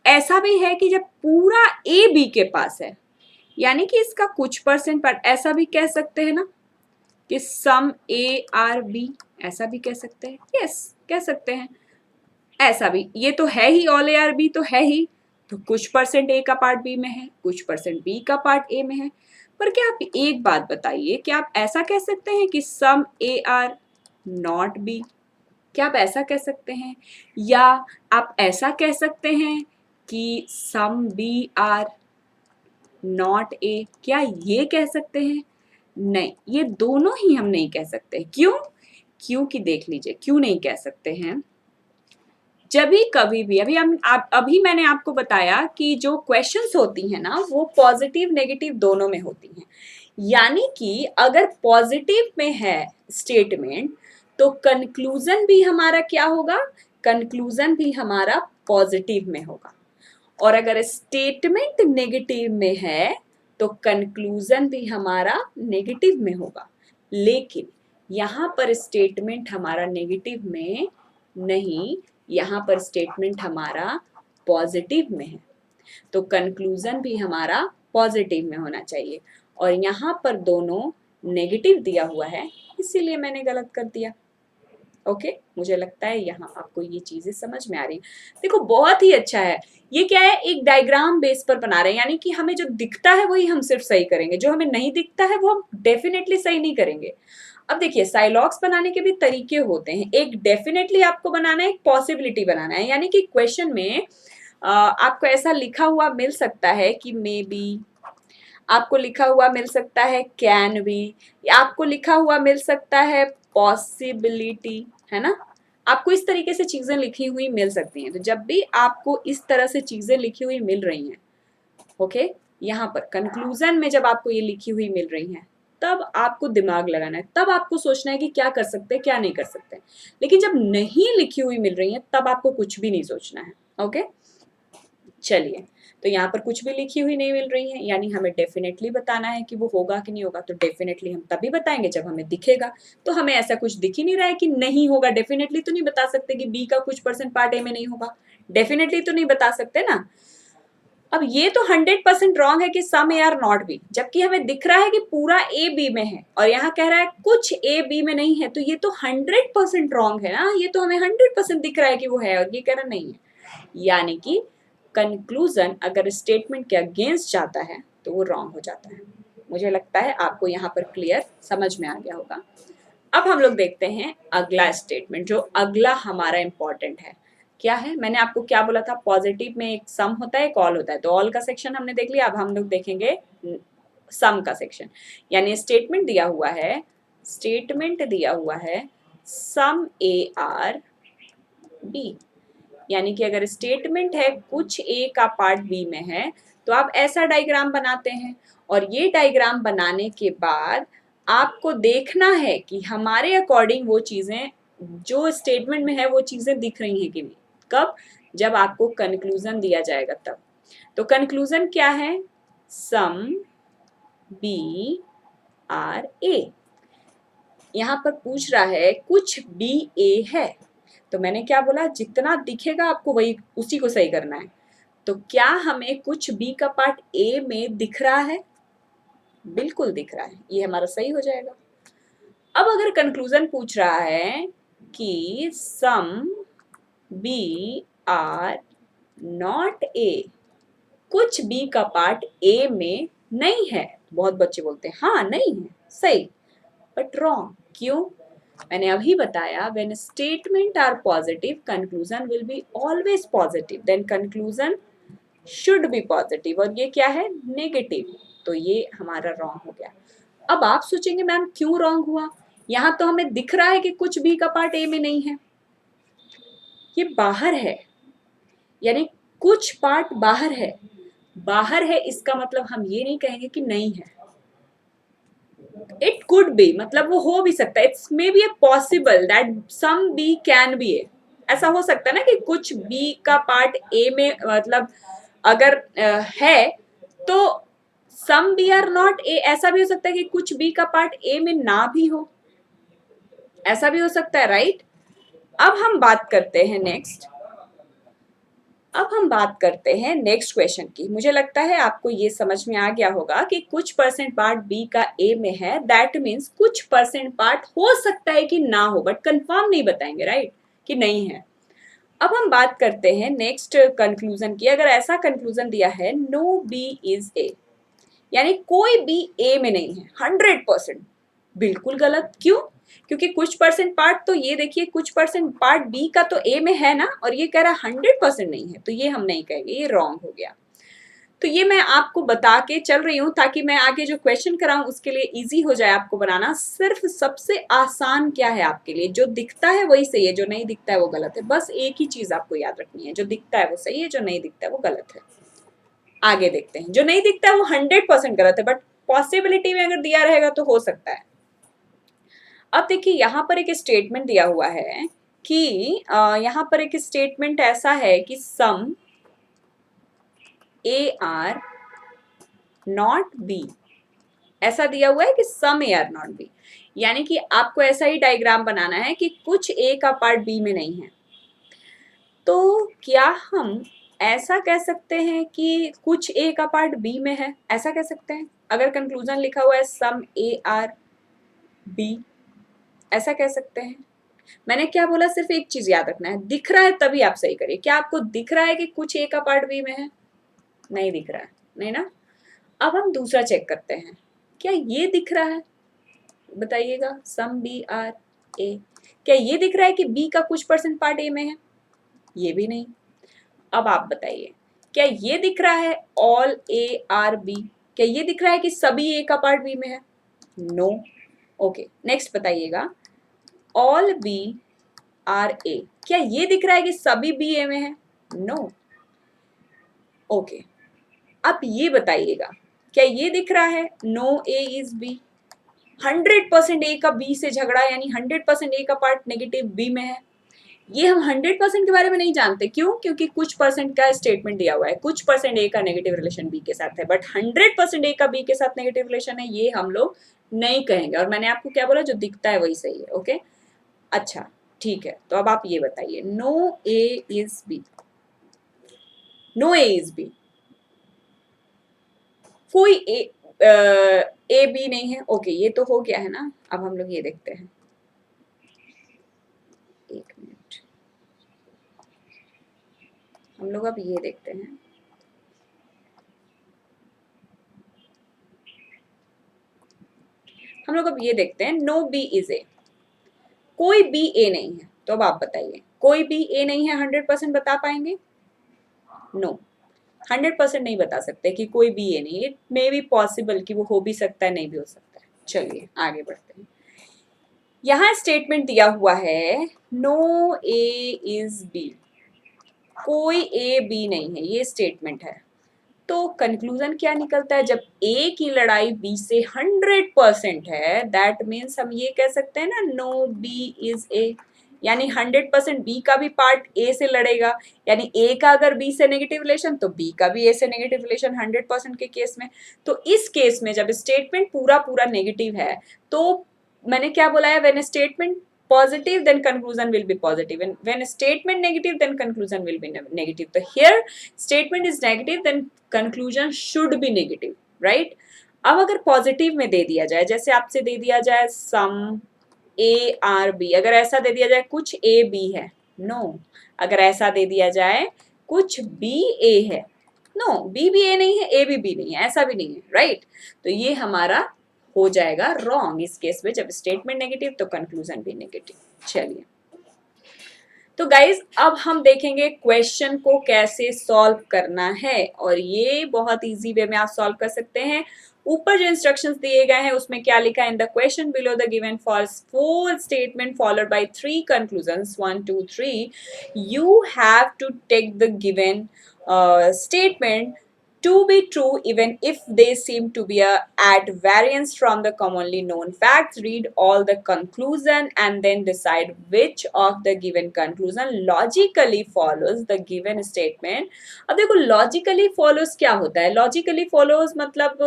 ऐसा भी है कि जब पूरा ए बी के पास है यानी कि इसका कुछ परसेंट पार्ट, ऐसा भी कह सकते हैं ना कि सम ए आर बी, ऐसा भी कह सकते हैं, यस कह सकते हैं। ऐसा भी, ये तो है ही, ऑल ए आर बी तो है ही, तो कुछ परसेंट ए का पार्ट बी में है, कुछ परसेंट बी का पार्ट ए में है। पर क्या आप एक बात बताइए, क्या आप ऐसा कह सकते हैं कि सम ए आर नॉट बी, क्या आप ऐसा कह सकते हैं, या आप ऐसा कह सकते हैं कि some B are not A, क्या ये कह सकते हैं? नहीं, ये दोनों ही हम नहीं कह सकते। क्यों? क्योंकि देख लीजिए क्यों नहीं कह सकते हैं। जब भी कभी भी अभी मैंने आपको बताया कि जो क्वेश्चंस होती हैं ना वो पॉजिटिव नेगेटिव दोनों में होती हैं। यानी कि अगर पॉजिटिव में है स्टेटमेंट तो कंक्लूजन भी हमारा क्या होगा, कंक्लूजन भी हमारा पॉजिटिव में होगा। और अगर स्टेटमेंट नेगेटिव में है तो कंक्लूजन भी हमारा नेगेटिव में होगा। लेकिन यहाँ पर स्टेटमेंट हमारा नेगेटिव में नहीं, यहाँ पर स्टेटमेंट हमारा पॉजिटिव में है। तो कंक्लूजन भी हमारा पॉजिटिव में होना चाहिए, और यहाँ पर दोनों नेगेटिव दिया हुआ है, इसीलिए मैंने गलत कर दिया। ओके मुझे लगता है यहाँ आपको ये चीजें समझ में आ रही हैं। देखो बहुत ही अच्छा है। ये क्या है, एक डायग्राम बेस पर बना रहे हैं, यानी कि हमें जो दिखता है वही हम सिर्फ सही करेंगे, जो हमें नहीं दिखता है वो हम डेफिनेटली सही नहीं करेंगे। अब देखिए साइलॉग्स बनाने के भी तरीके होते हैं, एक डेफिनेटली आपको बनाना है, एक पॉसिबिलिटी बनाना है। यानी कि क्वेश्चन में आपको ऐसा लिखा हुआ मिल सकता है कि मे बी, आपको लिखा हुआ मिल सकता है कैन बी, आपको लिखा हुआ मिल सकता है पॉसिबिलिटी, है ना। आपको इस तरीके से चीजें लिखी हुई मिल सकती हैं। तो जब भी आपको इस तरह से चीजें लिखी हुई मिल रही हैं, ओके, यहाँ पर कंक्लूजन में जब आपको ये लिखी हुई मिल रही हैं, तब आपको दिमाग लगाना है, तब आपको सोचना है कि क्या कर सकते हैं क्या नहीं कर सकते। लेकिन जब नहीं लिखी हुई मिल रही है तब आपको कुछ भी नहीं सोचना है। ओके चलिए, तो यहाँ पर कुछ भी लिखी हुई नहीं मिल रही है, यानी हमें डेफिनेटली बताना है कि वो होगा कि नहीं होगा। तो डेफिनेटली हम तभी बताएंगे जब हमें दिखेगा। तो हमें ऐसा कुछ दिख ही नहीं रहा है कि नहीं होगा। डेफिनेटली तो नहीं बता सकते कि बी का कुछ % पार्ट ए में नहीं होगा, डेफिनेटली तो नहीं बता सकते ना। अब ये तो 100% रॉन्ग है कि सम ए आर नॉट बी, जबकि हमें दिख रहा है कि पूरा ए बी में है, और यहाँ कह रहा है कुछ ए बी में नहीं है। तो ये तो 100% रॉन्ग है ना, ये तो हमें 100% दिख रहा है कि वो है, और ये कह रहा नहीं है। यानी कि कंक्लूजन अगर स्टेटमेंट के अगेंस्ट जाता है तो वो रॉन्ग हो जाता है। मुझे लगता है आपको यहाँ पर क्लियर समझ में आ गया होगा। अब हम लोग देखते हैं अगला स्टेटमेंट, जो अगला हमारा इंपॉर्टेंट है। क्या है, मैंने आपको क्या बोला था, पॉजिटिव में एक सम होता है एक ऑल होता है। तो ऑल का सेक्शन हमने देख लिया, अब हम लोग देखेंगे सम का सेक्शन। यानी स्टेटमेंट दिया हुआ है, स्टेटमेंट दिया हुआ है सम ए आर बी, यानी कि अगर स्टेटमेंट है कुछ ए का पार्ट बी में है, तो आप ऐसा डायग्राम बनाते हैं, और ये डायग्राम बनाने के बाद आपको देखना है कि हमारे अकॉर्डिंग वो चीजें जो स्टेटमेंट में है वो चीजें दिख रही हैं कि नहीं। कब, जब आपको कंक्लूजन दिया जाएगा तब। तो कंक्लूजन क्या है, सम बी आर ए। यहाँ पर पूछ रहा है कुछ बी ए है, तो मैंने क्या बोला, जितना दिखेगा आपको वही उसी को सही करना है। तो क्या हमें कुछ बी का पार्ट ए में दिख रहा है, बिल्कुल दिख रहा है, ये हमारा सही हो जाएगा। अब अगर कंक्लूजन पूछ रहा है कि some B are not A, कुछ बी का पार्ट ए में नहीं है, बहुत बच्चे बोलते हैं हाँ नहीं है, सही, बट रॉन्ग। क्यों, मैंने अभी बताया, when statement are positive conclusion will be always positive, then conclusion should be positive, और ये क्या है, नेगेटिव। तो ये हमारा रॉन्ग हो गया। अब आप सोचेंगे मैम क्यों रॉन्ग हुआ, यहाँ तो हमें दिख रहा है कि कुछ बी का पार्ट ए में नहीं है, ये बाहर है, यानी कुछ पार्ट बाहर है। बाहर है इसका मतलब हम ये नहीं कहेंगे कि नहीं है, इट कुड बी, मतलब वो हो भी सकता है, it's may be a possible that some B can be A. ऐसा हो सकता है ना कि कुछ बी का पार्ट ए में, मतलब अगर है तो some B are not A. ऐसा भी हो सकता है कि कुछ बी का पार्ट ए में ना भी हो, ऐसा भी हो सकता है, राइट। अब हम बात करते हैं नेक्स्ट, अब हम बात करते हैं नेक्स्ट क्वेश्चन की। मुझे लगता है आपको ये समझ में आ गया होगा कि कुछ % पार्ट बी का ए में है, दैट मीन्स कुछ % पार्ट हो सकता है कि ना हो, बट कंफर्म नहीं बताएंगे, राइट, कि नहीं है। अब हम बात करते हैं नेक्स्ट कंक्लूजन की। अगर ऐसा कंक्लूजन दिया है नो बी इज ए, यानी कोई बी ए में नहीं है 100%, बिल्कुल गलत। क्यों, क्योंकि कुछ % पार्ट, तो ये देखिए कुछ % पार्ट बी का तो ए में है ना, और ये कह रहा है 100% नहीं है, तो ये हम नहीं कहेंगे, ये रॉन्ग हो गया। तो ये मैं आपको बता के चल रही हूँ ताकि मैं आगे जो क्वेश्चन कराऊं उसके लिए इजी हो जाए आपको बनाना। सिर्फ सबसे आसान क्या है आपके लिए, जो दिखता है वही सही है, जो नहीं दिखता है वो गलत है। बस एक ही चीज आपको याद रखनी है, जो दिखता है वो सही है, जो नहीं दिखता है वो गलत है। आगे देखते हैं, जो नहीं दिखता है वो 100% गलत है, बट पॉसिबिलिटी में अगर दिया रहेगा तो हो सकता है। अब देखिए यहाँ पर एक स्टेटमेंट दिया हुआ है कि यहाँ पर एक स्टेटमेंट ऐसा है कि सम ए आर नॉट बी, ऐसा दिया हुआ है कि सम ए आर नॉट बी, यानी कि आपको ऐसा ही डायग्राम बनाना है कि कुछ ए का पार्ट बी में नहीं है। तो क्या हम ऐसा कह सकते हैं कि कुछ ए का पार्ट बी में है, ऐसा कह सकते हैं। अगर कंक्लूजन लिखा हुआ है सम ए आर बी, ऐसा कह सकते हैं। मैंने क्या बोला, सिर्फ एक चीज याद रखना है, दिख रहा है तभी आप सही करिए। क्या आपको दिख रहा है कि कुछ ए का पार्ट बी में है? नहीं दिख रहा है, नहीं ना। अब हम दूसरा चेक करते हैं, क्या ये दिख रहा है? बताइएगा, सम बी आर ए, क्या ये दिख रहा है कि बी का कुछ परसेंट पार्ट ए में है? ये भी नहीं। अब आप बताइए, क्या ये दिख रहा है ऑल ए आर बी? क्या ये दिख रहा है कि सभी ए का पार्ट बी में है? नो। ओके, नेक्स्ट बताइएगा, ऑल बी आर ए, क्या ये दिख रहा है कि सभी बी ए में है? नो। ओके, अब ये बताइएगा, क्या ये दिख रहा है नो ए इज बी? 100% ए का बी से झगड़ा, यानी 100% ए का पार्ट नेगेटिव बी में है। ये हम 100% के बारे में नहीं जानते, क्यों? क्योंकि कुछ परसेंट का स्टेटमेंट दिया हुआ है, कुछ परसेंट ए का नेगेटिव रिलेशन बी के साथ है, बट 100% ए का बी के साथ नेगेटिव रिलेशन है, ये हम लोग नहीं कहेंगे। और मैंने आपको क्या बोला, जो दिखता है वही सही है। ओके, अच्छा ठीक है, तो अब आप ये बताइए, no A is B, no A is B, कोई ए बी नहीं है। ओके, ये तो हो गया है ना। अब हम लोग ये देखते हैं, एक मिनट, हम लोग अब ये देखते हैं, हम लोग अब ये देखते हैं, नो बी इज ए, कोई बी ए नहीं है। तो अब आप बताइए, कोई बी ए नहीं है, 100% बता पाएंगे? नो, 100% नहीं बता सकते कि कोई बी ए नहीं। इट मे बी पॉसिबल कि वो हो भी सकता है, नहीं भी हो सकता है। चलिए आगे बढ़ते हैं। यहाँ स्टेटमेंट दिया हुआ है नो ए इज बी, कोई ए बी नहीं है, ये स्टेटमेंट है। तो कंक्लूजन क्या निकलता है, जब ए की लड़ाई बी से 100% है, दैट मीन्स हम ये कह सकते हैं ना, नो बी इज ए, यानी 100% बी का भी पार्ट ए से लड़ेगा। यानी ए का अगर बी से नेगेटिव रिलेशन, तो बी का भी ए से नेगेटिव रिलेशन 100% के केस में। तो इस केस में जब स्टेटमेंट पूरा पूरा नेगेटिव है, तो मैंने क्या बोला है, when statement positive then conclusion will be positive, and when statement negative then conclusion will be negative. So here statement is negative then conclusion should be negative, right? अब अगर पॉजिटिव में दे दिया जाए, जैसे आपसे दे दिया जाए सम ए आर बी, अगर ऐसा दे दिया जाए कुछ ए बी है, नो। अगर ऐसा दे दिया जाए कुछ बी ए है, नो, बी भी ए नहीं है, ए भी बी नहीं है, ऐसा भी नहीं है, राइट? तो ये हमारा हो जाएगा रॉन्ग इस केस में, जब स्टेटमेंट नेगेटिव तो कंक्लूजन भी नेगेटिव। चलिए, तो गाइज अब हम देखेंगे क्वेश्चन को कैसे सॉल्व करना है, और ये बहुत इजी वे में आप सॉल्व कर सकते हैं। ऊपर जो इंस्ट्रक्शंस दिए गए हैं उसमें क्या लिखा है, in the question below the given false 4 statement followed by 3 conclusions 1 2 3, you have to take the given statement to be true even if they seem to be at variance from the commonly known facts. Read all the conclusion and then decide which of the given conclusion logically follows the given statement. अब देखो logically follows क्या होता है, logically follows मतलब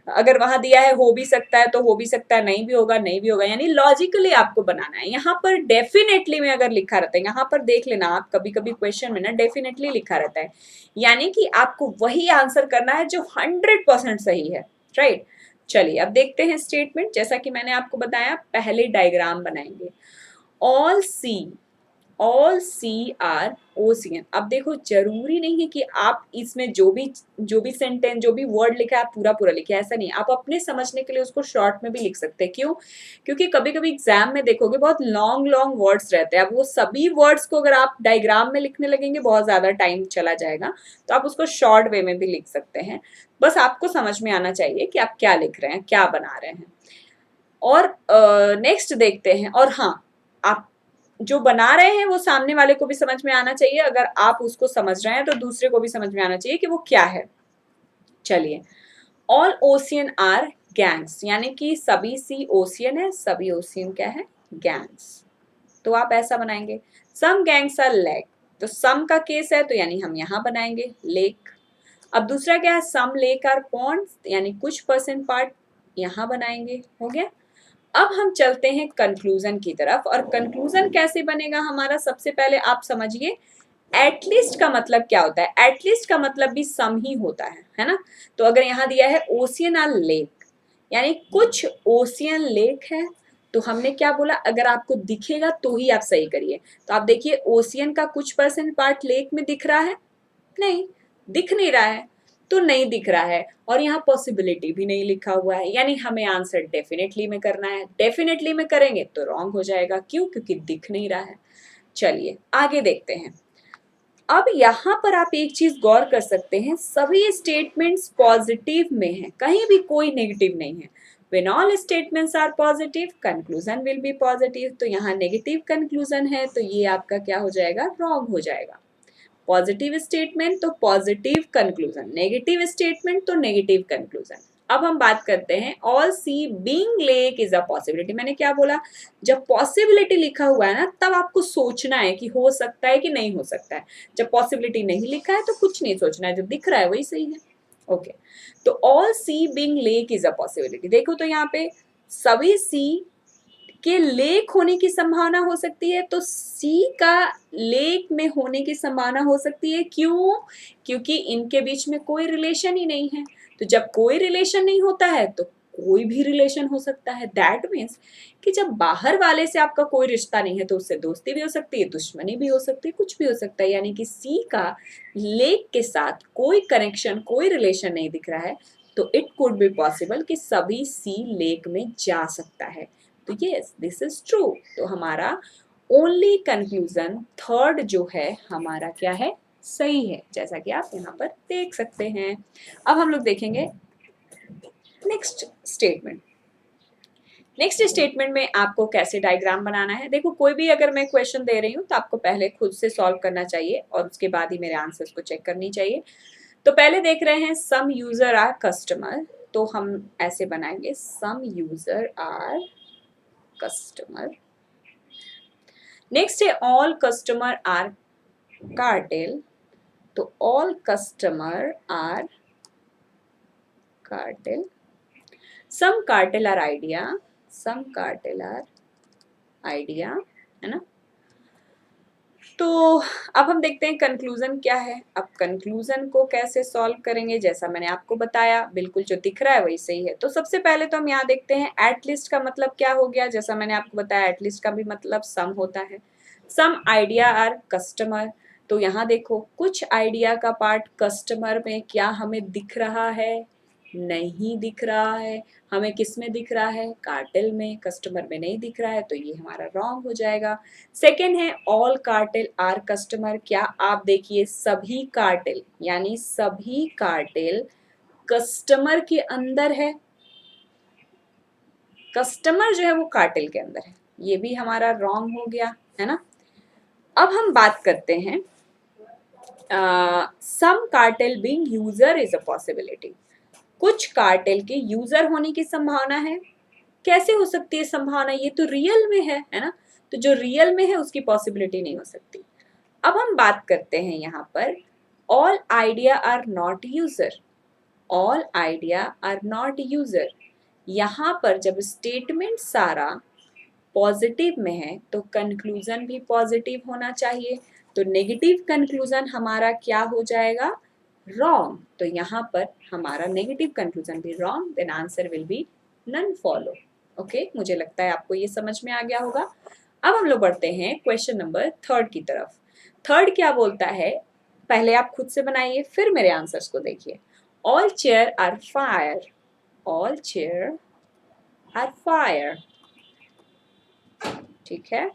अगर वहां दिया है हो भी सकता है तो हो भी सकता है, नहीं भी होगा नहीं भी होगा, यानी लॉजिकली आपको बनाना है। यहाँ पर डेफिनेटली में अगर लिखा रहता है, यहाँ पर देख लेना आप, कभी कभी क्वेश्चन में ना डेफिनेटली लिखा रहता है, यानी कि आपको वही आंसर करना है जो 100% सही है, राइट? चलिए अब देखते हैं स्टेटमेंट। जैसा कि मैंने आपको बताया, पहले डायग्राम बनाएंगे। All sea are ocean. अब देखो, जरूरी नहीं है कि आप इसमें जो भी सेंटेंस, जो भी वर्ड लिखा है आप पूरा पूरा लिखे, ऐसा नहीं। आप अपने समझने के लिए उसको शॉर्ट में भी लिख सकते हैं। क्यों? क्योंकि कभी कभी एग्जाम में देखोगे बहुत लॉन्ग लॉन्ग वर्ड्स रहते हैं। अब वो सभी वर्ड्स को अगर आप डायग्राम में लिखने लगेंगे बहुत ज्यादा टाइम चला जाएगा, तो आप उसको शॉर्ट वे में भी लिख सकते हैं। बस आपको समझ में आना चाहिए कि आप क्या लिख रहे हैं, क्या बना रहे हैं। और नेक्स्ट देखते हैं। और हाँ, आप जो बना रहे हैं वो सामने वाले को भी समझ में आना चाहिए। अगर आप उसको समझ रहे हैं तो दूसरे को भी समझ में आना चाहिए कि वो क्या है। चलिए, ऑल ओशियन आर गैंग्स, यानी कि सभी सी ओशियन है, सभी ओशियन क्या है, गैंग्स। तो आप ऐसा बनाएंगे, सम गैंग्स आर लेक, तो सम का केस है तो यानी हम यहां बनाएंगे लेक। अब दूसरा क्या है, सम लेक आर पॉन्ड्स, यानी कुछ परसेंट पार्ट यहां बनाएंगे। हो गया। अब हम चलते हैं कंक्लूजन की तरफ। और कंक्लूजन कैसे बनेगा हमारा, सबसे पहले आप समझिए, एटलीस्ट का मतलब क्या होता है? एटलीस्ट का मतलब भी सम ही होता है ना? तो अगर यहाँ दिया है ओशियन आर लेक, यानी कुछ ओशियन लेक है, तो हमने क्या बोला, अगर आपको दिखेगा तो ही आप सही करिए। तो आप देखिए ओशियन का कुछ परसेंट पार्ट लेक में दिख रहा है? नहीं, दिख नहीं रहा है, तो नहीं दिख रहा है। और यहाँ पॉसिबिलिटी भी नहीं लिखा हुआ है, यानी हमें आंसर डेफिनेटली में करना है। डेफिनेटली में करेंगे तो रॉन्ग हो जाएगा, क्यों? क्योंकि दिख नहीं रहा है। चलिए आगे देखते हैं। अब यहाँ पर आप एक चीज गौर कर सकते हैं, सभी स्टेटमेंट्स पॉजिटिव में हैं, कहीं भी कोई नेगेटिव नहीं है। When all statements are positive, conclusion will be positive। तो यहाँ नेगेटिव कंक्लूजन है, तो ये आपका क्या हो जाएगा? रॉन्ग हो जाएगा। पॉजिटिव स्टेटमेंट तो पॉजिटिव कंक्लूजन, नेगेटिव स्टेटमेंट तो नेगेटिव कंक्लूजन। अब हम बात करते हैं all sea being lake is a possibility. मैंने क्या बोला? जब पॉसिबिलिटी लिखा हुआ है ना, तब आपको सोचना है कि हो सकता है कि नहीं हो सकता है। जब पॉसिबिलिटी नहीं लिखा है तो कुछ नहीं सोचना है, जो दिख रहा है वही सही है। ओके, तो all sea being lake is a possibility. देखो तो यहाँ पे सभी सी के लेक होने की संभावना हो सकती है, तो सी का लेक में होने की संभावना हो सकती है। क्यों? क्योंकि इनके बीच में कोई रिलेशन ही नहीं है। तो जब कोई रिलेशन नहीं होता है तो कोई भी रिलेशन हो सकता है। दैट मीन्स कि जब बाहर वाले से आपका कोई रिश्ता नहीं है तो उससे दोस्ती भी हो सकती है, दुश्मनी भी हो सकती है, कुछ भी हो सकता है। यानी कि सी का लेक के साथ कोई कनेक्शन, कोई रिलेशन नहीं दिख रहा है, तो इट कुड बी पॉसिबल कि सभी सी लेक में जा सकता है। तो यस, दिस इज ट्रू। तो हमारा ओनली कंक्लूजन थर्ड जो है हमारा क्या है? सही है, जैसा कि आप यहाँ पर देख सकते हैं। अब हम लोग देखेंगे नेक्स्ट स्टेटमेंट। नेक्स्ट स्टेटमेंट में आपको कैसे डायग्राम बनाना है। देखो, कोई भी अगर मैं क्वेश्चन दे रही हूँ तो आपको पहले खुद से सॉल्व करना चाहिए और उसके बाद ही मेरे आंसर्स को चेक करनी चाहिए। तो पहले देख रहे हैं सम यूजर आर कस्टमर, तो हम ऐसे बनाएंगे some user are customer. Next है ऑल कस्टमर आर कार्टेल, तो all customer are cartel. Some cartel are idea, some cartel are idea, है ना? तो अब हम देखते हैं कंक्लूजन क्या है। अब कंक्लूजन को कैसे सॉल्व करेंगे, जैसा मैंने आपको बताया, बिल्कुल जो दिख रहा है वही सही है। तो सबसे पहले तो हम यहाँ देखते हैं एटलीस्ट का मतलब क्या हो गया। जैसा मैंने आपको बताया, एटलीस्ट का भी मतलब सम होता है। सम आइडिया आर कस्टमर, तो यहाँ देखो कुछ आइडिया का पार्ट कस्टमर में क्या हमें दिख रहा है? नहीं दिख रहा है। हमें किस में दिख रहा है? कार्टेल में। कस्टमर में नहीं दिख रहा है, तो ये हमारा रॉन्ग हो जाएगा। सेकेंड है ऑल कार्टेल आर कस्टमर, क्या आप देखिए सभी कार्टेल, यानी सभी कार्टेल कस्टमर के अंदर है। कस्टमर जो है वो कार्टेल के अंदर है, ये भी हमारा रॉन्ग हो गया, है ना? अब हम बात करते हैं some cartel being user is a possibility. कुछ कार्टेल के यूजर होने की संभावना है। कैसे हो सकती है संभावना? ये तो रियल में है ना? तो जो रियल में है उसकी पॉसिबिलिटी नहीं हो सकती। अब हम बात करते हैं यहाँ पर all idea are not user, all idea are not user. यहाँ पर जब स्टेटमेंट सारा पॉजिटिव में है तो कंक्लूजन भी पॉजिटिव होना चाहिए। तो नेगेटिव कंक्लूजन हमारा क्या हो जाएगा? रॉन्ग। तो यहाँ पर हमारा नेगेटिव कंक्लूजन भी wrong, then answer will be none follow. Okay, मुझे लगता है आपको ये समझ में आ गया होगा। अब हम लोग बढ़ते हैं क्वेश्चन नंबर थर्ड की तरफ। थर्ड क्या बोलता है, पहले आप खुद से बनाइए फिर मेरे आंसर्स को देखिए। All chair are fire, all chair are fire, ठीक है।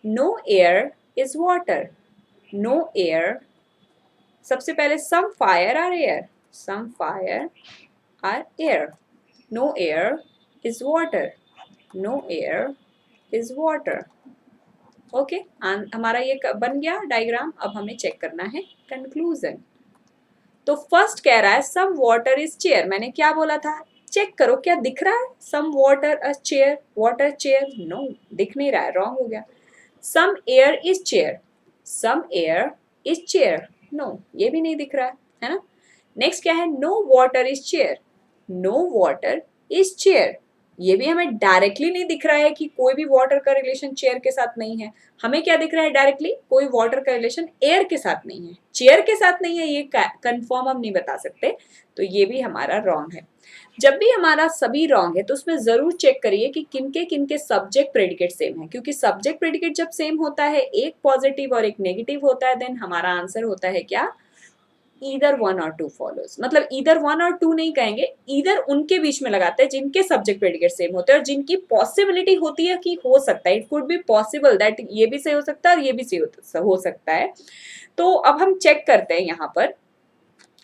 No air is water, no air, सबसे पहले some fire are air, some fire are air, no air is water, no air is water. Okay, हमारा ये बन गया डायग्राम। अब हमें चेक करना है कंक्लूजन। तो फर्स्ट कह रहा है सम वाटर इज चेयर, मैंने क्या बोला था? चेक करो क्या दिख रहा है? Some water a chair, water chair, no दिख नहीं रहा है, रॉन्ग हो गया। Some air is chair, some air is chair, no ये भी नहीं दिख रहा है ना? नेक्स्ट क्या है? No water is chair, no water is chair, ये भी हमें डायरेक्टली नहीं दिख रहा है कि कोई भी वाटर का रिलेशन चेयर के साथ नहीं है। हमें क्या दिख रहा है डायरेक्टली, कोई वाटर का रिलेशन एयर के साथ नहीं है, चेयर के साथ नहीं है, ये कंफर्म हम नहीं बता सकते, तो ये भी हमारा रॉन्ग है। जब भी हमारा सभी रॉन्ग है तो उसमें जरूर चेक करिए कि किनके किनके सब्जेक्ट प्रेडिकेट सेम है, क्योंकि सब्जेक्ट प्रेडिकेट जब सेम होता है, एक पॉजिटिव और एक नेगेटिव होता है, देन हमारा आंसर होता है क्या, ईदर वन और टू फॉलोज। मतलब ईदर वन और टू नहीं कहेंगे, ईदर उनके बीच में लगाते हैं जिनके सब्जेक्ट प्रेडिकेट सेम होते हैं और जिनकी पॉसिबिलिटी होती है कि हो सकता है, it could be possible that ये भी सही हो सकता है और ये भी सही हो सकता है। तो अब हम चेक करते हैं यहाँ पर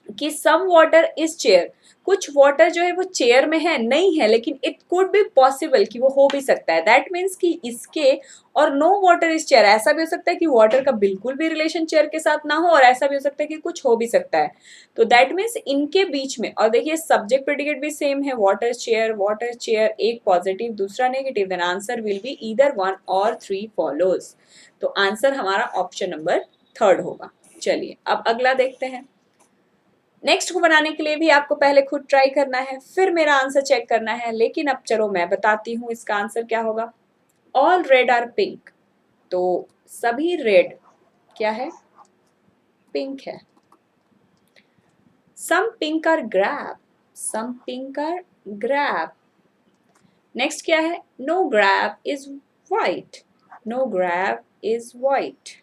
कि सम वाटर इज चेयर, कुछ वाटर जो है वो चेयर में है नहीं है, लेकिन इट कुड बी पॉसिबल कि वो हो भी सकता है। दैट मीन्स कि इसके और नो वाटर इज चेयर, ऐसा भी हो सकता है कि वाटर का बिल्कुल भी रिलेशन चेयर के साथ ना हो, और ऐसा भी हो सकता है कि कुछ हो भी सकता है। तो दैट मीन्स इनके बीच में, और देखिए सब्जेक्ट प्रेडिकेट भी सेम है, वाटर चेयर, एक पॉजिटिव दूसरा negative, then answer will be either one or three follows. तो आंसर हमारा ऑप्शन नंबर थर्ड होगा। चलिए अब अगला देखते हैं। नेक्स्ट को बनाने के लिए भी आपको पहले खुद ट्राई करना है, फिर मेरा आंसर चेक करना है, लेकिन अब चलो मैं बताती हूँ इसका आंसर क्या होगा। ऑल रेड आर पिंक, तो सभी रेड क्या है, पिंक है। Some pink are grab, some pink are grab. Next क्या है, no grab is white, no grab is white.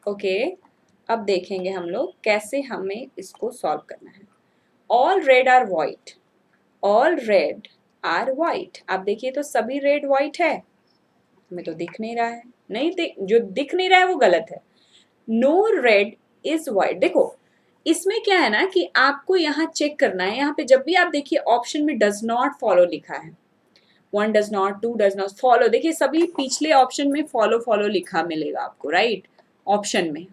Okay, अब देखेंगे हम लोग कैसे हमें इसको सॉल्व करना है। All red are white, all red are white. आप देखिए तो सभी रेड वाइट है, हमें तो दिख नहीं रहा है, नहीं जो दिख नहीं रहा है वो गलत है। नो रेड इज वाइट, देखो इसमें क्या है ना कि आपको यहाँ चेक करना है, यहाँ पे जब भी आप देखिए ऑप्शन में डज नॉट फॉलो लिखा है, one does not, two does not follow, देखिए सभी पिछले ऑप्शन में फॉलो फॉलो लिखा मिलेगा आपको, राइट, ऑप्शन में,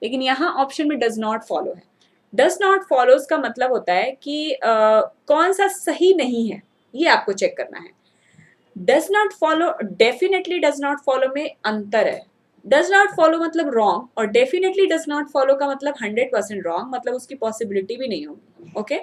लेकिन यहाँ ऑप्शन में डज नॉट फॉलो है। डज नॉट फॉलोज का मतलब होता है कि कौन सा सही नहीं है, ये आपको चेक करना है। Does not follow, definitely does not follow में अंतर है। डज नॉट फॉलो मतलब रॉन्ग, और डेफिनेटली डज नॉट फॉलो का मतलब 100% रॉन्ग, मतलब उसकी पॉसिबिलिटी भी नहीं होगी। ओके,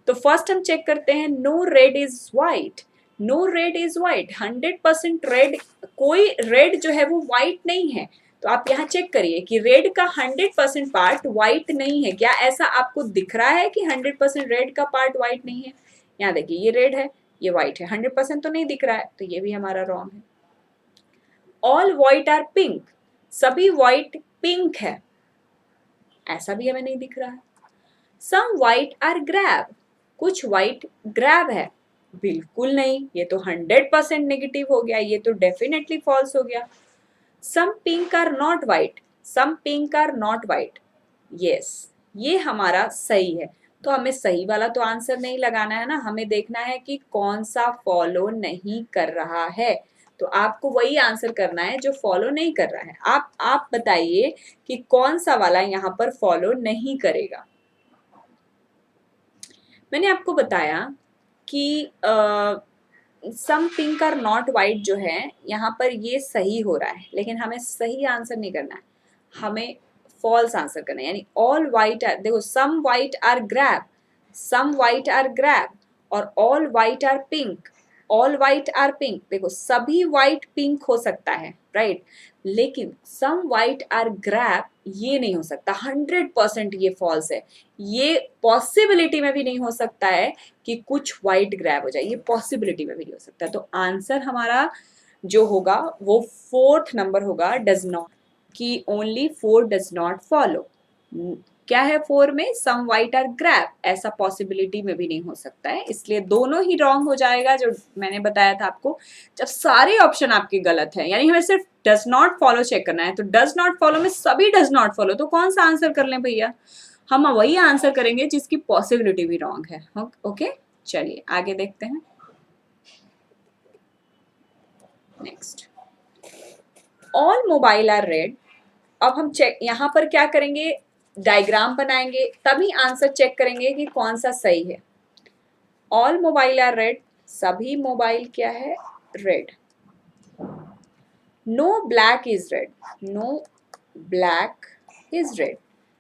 तो फर्स्ट हम चेक करते हैं, no red is white, no red is white, 100% red, कोई रेड जो है वो वाइट नहीं है। तो आप यहाँ चेक करिए कि रेड का 100% पार्ट व्हाइट नहीं है, क्या ऐसा आपको दिख रहा है कि 100% रेड का पार्ट व्हाइट नहीं है। यहाँ देखिए ये रेड है, ये व्हाइट है, 100% तो नहीं दिख रहा है, तो ये भी हमारा रॉन्ग है। ऑल व्हाइट आर पिंक, सभी व्हाइट पिंक है, ऐसा भी हमें नहीं दिख रहा है। सम व्हाइट आर ग्रैब, कुछ व्हाइट ग्रैब है, बिल्कुल नहीं, ये तो 100% नेगेटिव हो गया, ये तो डेफिनेटली फॉल्स हो गया। Some pink are not white, some pink are not white, yes, ये हमारा सही है। तो हमें सही वाला तो आंसर नहीं लगाना है ना, हमें देखना है कि कौन सा फॉलो नहीं कर रहा है। तो आपको वही आंसर करना है जो फॉलो नहीं कर रहा है। आप बताइए कि कौन सा वाला यहाँ पर फॉलो नहीं करेगा। मैंने आपको बताया कि सम पिंक आर नॉट वाइट जो है यहाँ पर ये सही हो रहा है, लेकिन हमें सही आंसर नहीं करना है, हमें फॉल्स आंसर करना है। यानी ऑल वाइट आर, देखो some white are grab, some white are grab, और all white are pink, all white are pink, देखो सभी वाइट पिंक हो सकता है, राइट, लेकिन सम वाइट आर ग्रैब ये नहीं हो सकता, 100% ये फॉल्स है। ये पॉसिबिलिटी में भी नहीं हो सकता है कि कुछ वाइट ग्रैब हो जाए, ये पॉसिबिलिटी में भी नहीं हो सकता। तो आंसर हमारा जो होगा वो फोर्थ नंबर होगा, डज नॉट, कि only four does not follow. क्या है फोर में, सम वाइट आर ग्रैब, ऐसा पॉसिबिलिटी में भी नहीं हो सकता है, इसलिए दोनों ही रॉन्ग हो जाएगा जो मैंने बताया था आपको। जब सारे ऑप्शन आपके गलत है, यानी हमें सिर्फ डज नॉट फॉलो चेक करना है, तो डज नॉट फॉलो में सभी डज नॉट फॉलो, तो कौन सा आंसर कर लें भैया, हम वही आंसर करेंगे जिसकी पॉसिबिलिटी भी रॉन्ग है। ओके, चलिए आगे देखते हैं। Next, all mobile are red. अब हम चेक यहाँ पर क्या करेंगे, डायग्राम बनाएंगे, तभी आंसर चेक करेंगे कि कौन सा सही है। ऑल मोबाइल आर रेड, सभी मोबाइल क्या है, red. No black is red, no black is red.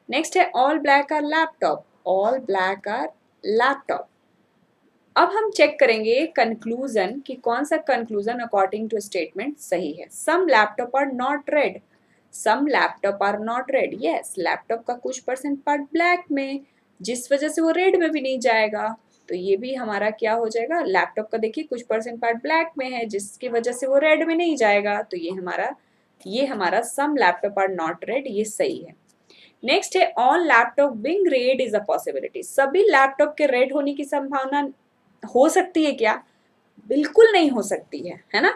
Next है all black are laptop, all black are laptop. अब हम चेक करेंगे कंक्लूजन कि कौन सा कंक्लूजन अकॉर्डिंग टू स्टेटमेंट सही है। Some laptop are not red, some laptop are not red, yes laptop का कुछ परसेंट पार्ट ब्लैक में, जिस वजह से वो रेड में भी नहीं जाएगा। तो ये भी हमारा क्या हो जाएगा, लैपटॉप का देखिए कुछ परसेंट पार्ट ब्लैक में है जिसकी वजह से वो रेड में नहीं जाएगा। तो ये हमारा some laptop are not red, ये सही है। नेक्स्ट है all laptop being red is a possibility, सभी लैपटॉप के रेड होने की संभावना हो सकती है क्या? बिल्कुल नहीं हो सकती है ना,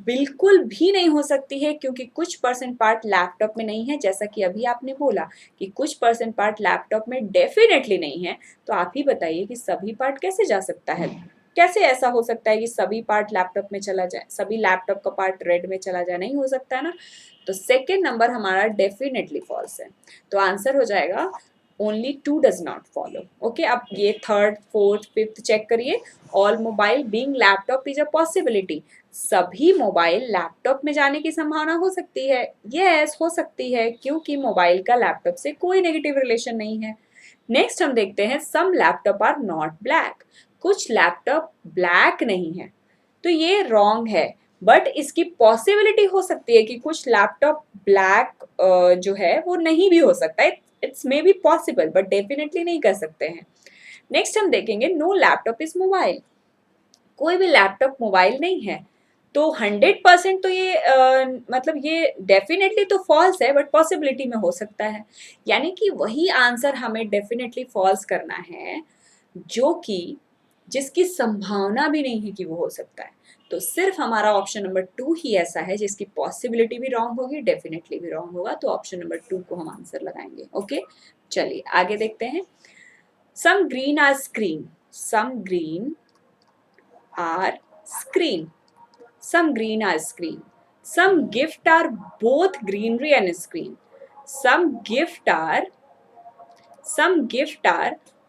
बिल्कुल भी नहीं हो सकती है, क्योंकि कुछ परसेंट पार्ट लैपटॉप में नहीं है, जैसा कि अभी आपने बोला कि कुछ परसेंट पार्ट लैपटॉप में डेफिनेटली नहीं है। तो आप ही बताइए कि सभी पार्ट कैसे जा सकता है, कैसे ऐसा हो सकता है कि सभी पार्ट लैपटॉप में चला जाए, सभी लैपटॉप का पार्ट रेड में चला जाए, नहीं हो सकता है ना। तो सेकेंड नंबर हमारा डेफिनेटली फॉल्स है। तो आंसर हो जाएगा only two does not follow. Okay, अब ये थर्ड फोर्थ फिफ्थ चेक करिए। All mobile being laptop is a possibility, सभी मोबाइल लैपटॉप में जाने की संभावना हो सकती है। यस हो सकती है, क्योंकि मोबाइल का लैपटॉप से कोई नेगेटिव रिलेशन नहीं है। नेक्स्ट हम देखते हैं सम लैपटॉप आर नॉट ब्लैक, कुछ लैपटॉप ब्लैक नहीं है। तो ये रॉन्ग है, बट इसकी पॉसिबिलिटी हो सकती है कि कुछ लैपटॉप ब्लैक जो है वो नहीं भी हो सकता है। It's may be possible but definitely नहीं कर सकते हैं। नेक्स्ट हम देखेंगे नो लैपटॉप इज मोबाइल, कोई भी लैपटॉप मोबाइल नहीं है। तो 100% तो ये मतलब ये डेफिनेटली तो फॉल्स है, बट पॉसिबिलिटी में हो सकता है। यानी कि वही आंसर हमें डेफिनेटली फॉल्स करना है जो कि जिसकी संभावना भी नहीं है कि वो हो सकता है। तो सिर्फ हमारा ऑप्शन नंबर 2 ही ऐसा है जिसकी पॉसिबिलिटी भी रॉन्ग होगी, डेफिनेटली भी रॉन्ग होगा। तो ऑप्शन नंबर 2 को हम आंसर लगाएंगे। ओके, चलिए आगे देखते हैं। Some green are screen, some green are screen, some green are screen, some gift are both greenery and screen, some gift are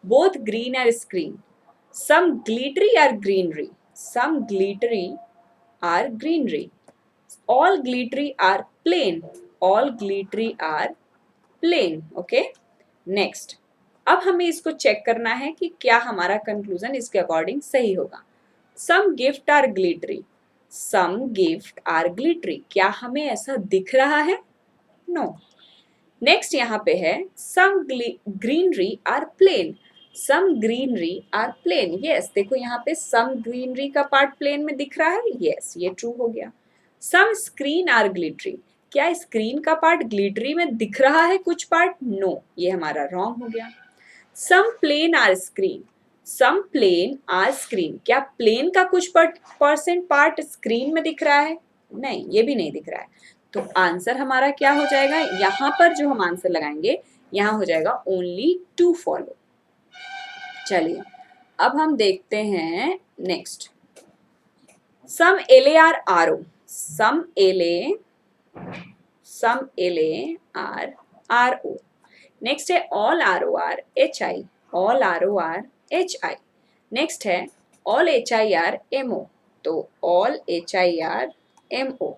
both green and screen, some glittery are greenery, some glittery are greenery, all glittery are plain, all glittery are plain. Okay, next अब हमें इसको चेक करना है कि क्या हमारा कंक्लूजन इसके अकॉर्डिंग सही होगा। Some gift are glittery, some gift are glittery, क्या हमें ऐसा दिख रहा है? नो। नेक्स्ट यहाँ पे है some greenery are plain, some greenery are plain, yes देखो यहाँ पे सम ग्रीनरी का पार्ट प्लेन में दिख रहा है, यस ये ट्रू हो गया। सम स्क्रीन आर ग्लिटरी, क्या स्क्रीन का पार्ट ग्लिटरी में दिख रहा है कुछ पार्ट? नो, ये हमारा रॉन्ग हो गया। Some plain are screen, some plain are screen, क्या प्लेन का कुछ परसेंट पार्ट स्क्रीन में दिख रहा है? नहीं, ये भी नहीं दिख रहा है। तो आंसर हमारा क्या हो जाएगा, यहाँ पर जो हम आंसर लगाएंगे यहाँ हो जाएगा ओनली टू फॉलो। चलिए अब हम देखते हैं next. Some L are R O, some L are R O. Next है all R O are H I, all R O are H I. Next है all H I are M O, तो all H I are M O.